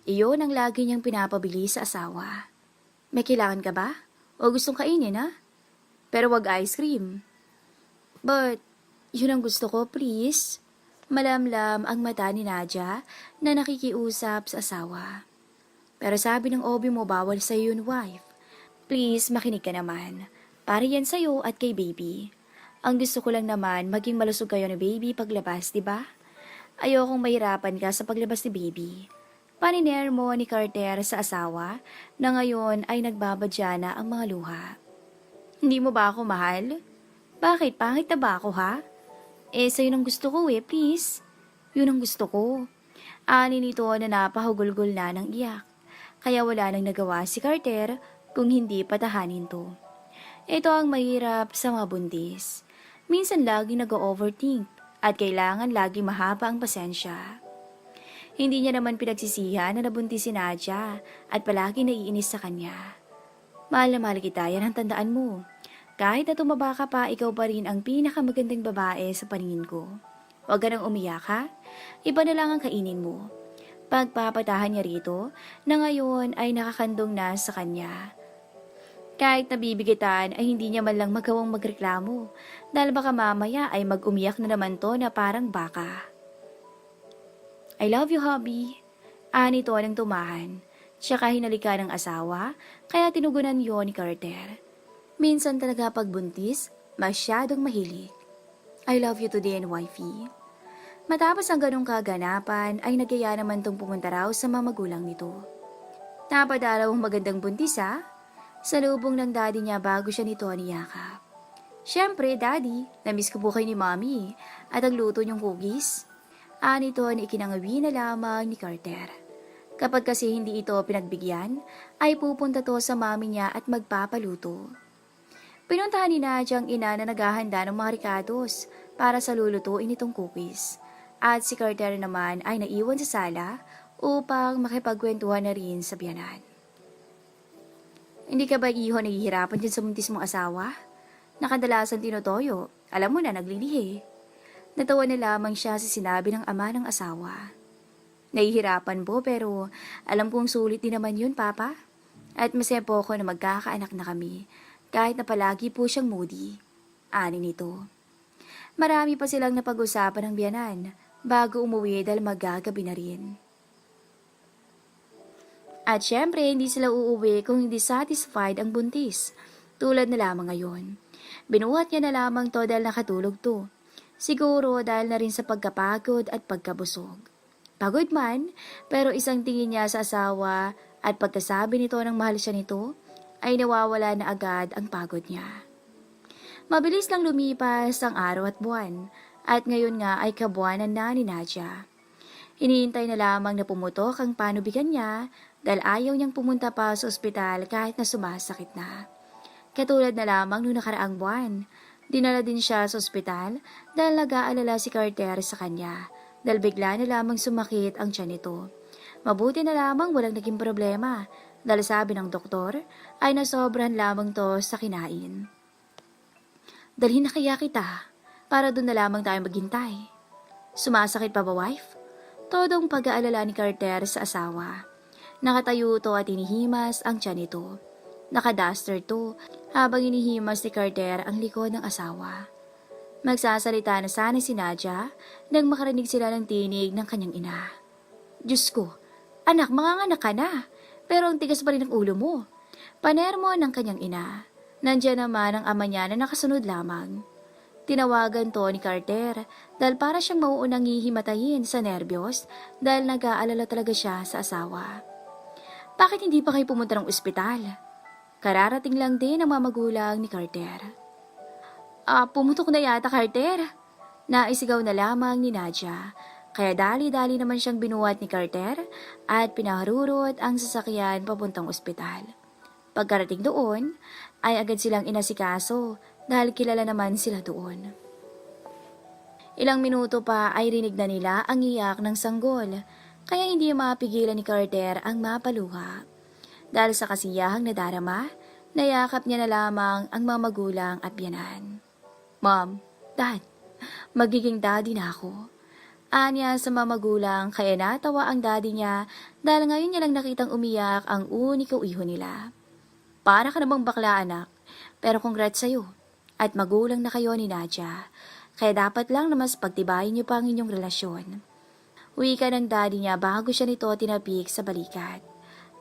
Iyon ang lagi niyang pinapabili sa asawa. May kailangan ka ba? O gustong kainin ha? Pero wag ice cream. But, yun ang gusto ko, please. Malamlam ang mata ni Nadia na nakikiusap sa asawa. Pero sabi ng obi mo bawal sa yun, wife. Please, makinig ka naman. Para yan sa'yo at kay baby. Ang gusto ko lang naman maging malusog kayo ni baby paglabas, di ba? Ayokong mahirapan ka sa paglabas ni baby. Paniner mo ni Carter sa asawa na ngayon ay nagbabadya na ang mga luha. Hindi mo ba ako mahal? Bakit? Pangit na ba ako, ha? Sa'yo nang gusto ko please. Yun ang gusto ko. Ani nito na napahugulgol na ng iyak. Kaya wala nang nagawa si Carter kung hindi patahanin to. Ito ang mahirap sa mga buntis. Minsan lagi nag-overthink at kailangan lagi mahaba ang pasensya. Hindi niya naman pinagsisihan na nabuntis si Nadia at palagi naiinis sa kanya. Mahal na mahal kita, yan ang tandaan mo. Kahit na tumaba ka pa, ikaw pa rin ang pinakamagandang babae sa paningin ko. Huwag ka nang umiyak ha. Iba na lang ang kainin mo. Pagpapatahan niya rito na ngayon ay nakakandong na sa kanya. Kahit nabibigitan ay hindi niya man lang magawang magreklamo dahil baka mamaya ay mag-umiyak na naman to na parang baka. I love you, hubby. Ani to ng tumahan. Tsaka hinalika ng asawa, kaya tinugunan yon ni Carter. Minsan talaga pagbuntis, masyadong mahilig. I love you today and wifey. Matapos ang ganong kaganapan, ay nagyaya naman tong pumunta raw sa mga magulang nito. Napadalaw ang magandang buntis ha? Sa lubong ng daddy niya bago siya nito niyakap. Siyempre, daddy, namiss ko po kayo ni mommy at ang luto niyong cookies. Nito na ikinangawi na lamang ni Carter. Kapag kasi hindi ito pinagbigyan, ay pupunta to sa mami niya at magpapaluto. Pinuntahan ni Nadia ang ina na naghahanda ng mga ricados para sa lulutuin itong cookies. At si Carter naman ay naiwan sa sala upang makipagkwentuhan na rin sa biyanan. Hindi ka ba iho nahihirapan dyan sa muntis mong asawa? Nakadalasan tinutoyo, alam mo na naglilihi. Natawa na lamang siya sa sinabi ng ama ng asawa. Nahihirapan po pero alam kong sulit din naman yun, Papa. At masaya po ako na magkakaanak na kami kahit na palagi po siyang moody. Ani nito. Marami pa silang napag-usapan ng biyanan bago umuwi dahil magagabi na rin. At syempre hindi sila uuwi kung hindi satisfied ang buntis. Tulad na lamang ngayon. Binuhat niya na lamang to dahil nakatulog to. Siguro dahil na rin sa pagkapagod at pagkabusog. Pagod man, pero isang tingin niya sa asawa at pagkasabi nito ng mahal siya nito, ay nawawala na agad ang pagod niya. Mabilis lang lumipas ang araw at buwan, at ngayon nga ay kabuwanan na ni Nadia. Hinihintay na lamang na pumutok ang panubigan niya dahil ayaw niyang pumunta pa sa ospital kahit na sumasakit na. Katulad na lamang noong nakaraang buwan, dinala din siya sa ospital dahil nag-aalala si Carter sa kanya. Dahil bigla na lamang sumakit ang tiyan nito. Mabuti na lamang walang naging problema dahil sabi ng doktor ay nasobran lamang to sa kinain. Dalhin na kaya kita para doon na lamang tayo maghintay. Sumasakit pa ba, wife? Todong pag-aalala ni Carter sa asawa. Nakatayo to at inihimas ang tiyan nito. Nakaduster to habang inihimas ni Carter ang likod ng asawa. Magsasalita na sana si Nadia nang makarinig sila ng tinig ng kanyang ina. Diyos ko, anak, manganganak ka na, pero ang tigas pa rin ng ulo mo. Panermo ng kanyang ina. Nandiyan naman ang ama niya na nakasunod lamang. Tinawagan to ni Carter dahil para siyang mauunang hihimatayin sa nerbiyos dahil nag-aalala talaga siya sa asawa. Bakit hindi pa kayo pumunta ng ospital? Kararating lang din ang mga magulang ni Carter. Pumutok na yata, Carter. Naisigaw na lamang ni Nadia. Kaya dali-dali naman siyang binuhat ni Carter at pinaharurot ang sasakyan papuntang ospital. Pagkarating doon, ay agad silang inasikaso dahil kilala naman sila doon. Ilang minuto pa ay rinig na nila ang iyak ng sanggol, kaya hindi mapigilan ni Carter ang mapaluha. Dahil sa kasiyahang nadarama, nayakap niya na lamang ang mga magulang at biyanan. Mom, Dad, magiging daddy na ako. Anya sa mga magulang kaya natawa ang daddy niya dahil ngayon niya lang nakitang umiyak ang uniko iho nila. Para ka namang bakla anak, pero congrats sa'yo at magulang na kayo ni Nadia. Kaya dapat lang na mas pagtibayin niyo pa ang inyong relasyon. Wika ng daddy niya bago siya nito tinapik sa balikat.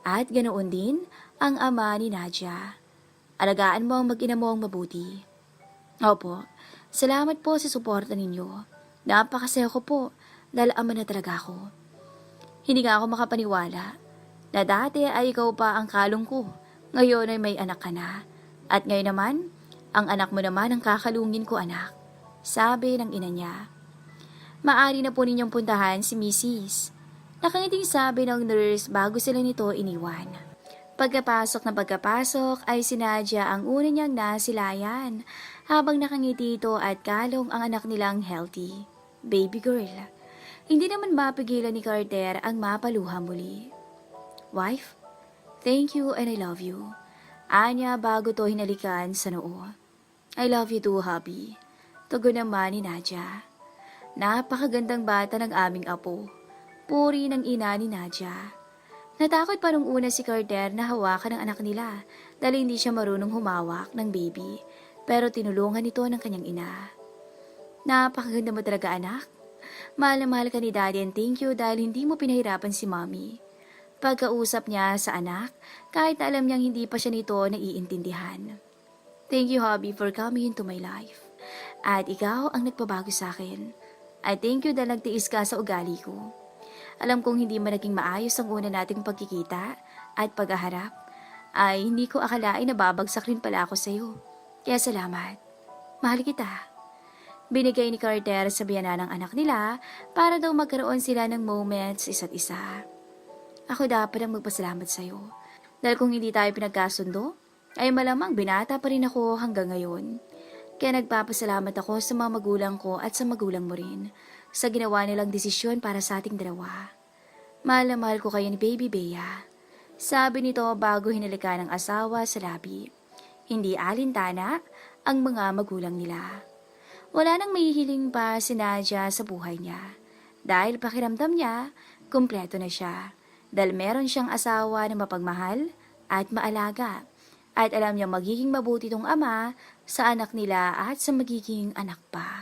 At ganoon din ang ama ni Nadia. Alagaan mo ang mag-ina mo ang mabuti. Opo, salamat po sa suporta ninyo. Napakasaya ko po dahil ama na talaga ako. Hindi nga ako makapaniwala na dati ay ikaw pa ang kalong ko. Ngayon ay may anak ka na. At ngayon naman, ang anak mo naman ang kakalungin ko anak. Sabi ng ina niya. Maari na po ninyong puntahan si Mrs. Nakangiting sabi ng nurse bago sila nito iniwan. Pagkapasok ay si Nadia ang una niyang nasilayan habang nakangiti ito at kalong ang anak nilang healthy. Baby girl. Hindi naman mapigilan ni Carter ang mapaluha muli. Wife, thank you and I love you. Anya bago to hinalikan sa noo. I love you too, hubby. Tugon naman ni Nadia. Napakagandang bata ng aming apo. Puri ng ina ni Nadia. Natakot pa nung una si Carter na hawakan ng anak nila dahil hindi siya marunong humawak ng baby pero tinulungan ito ng kanyang ina. Napakaganda mo talaga anak. Mahal na mahal ka ni Daddy and thank you dahil hindi mo pinahirapan si Mommy. Pagkausap niya sa anak kahit na alam niyang hindi pa siya nito naiintindihan. Thank you hubby for coming into my life. At ikaw ang nagpabago sa akin. I thank you dahil nagtiis ka sa ugali ko. Alam kong hindi man naging maayos ang una nating pagkikita at paghaharap, ay hindi ko akalain na babagsak rin pala ako sa iyo. Kaya salamat. Mahal kita. Binigay ni Carter sa biyanan ng anak nila para daw magkaroon sila ng moments isa't isa. Ako dapat ang magpasalamat sa iyo. Dahil kung hindi tayo pinagkasundo, ay malamang binata pa rin ako hanggang ngayon. Kaya nagpapasalamat ako sa mga magulang ko at sa magulang mo rin sa ginawa nilang desisyon para sa ating dalawa. Mahal na mahal ko kayo ni Baby Bea. Sabi nito bago hinalikan ng asawa sa labi. Hindi alintana ang mga magulang nila. Wala nang mahihiling pa si Nadia sa buhay niya. Dahil pakiramdam niya, kumpleto na siya. Dahil meron siyang asawa na mapagmahal at maalaga. At alam niya magiging mabuti tong ama sa anak nila at sa magiging anak pa.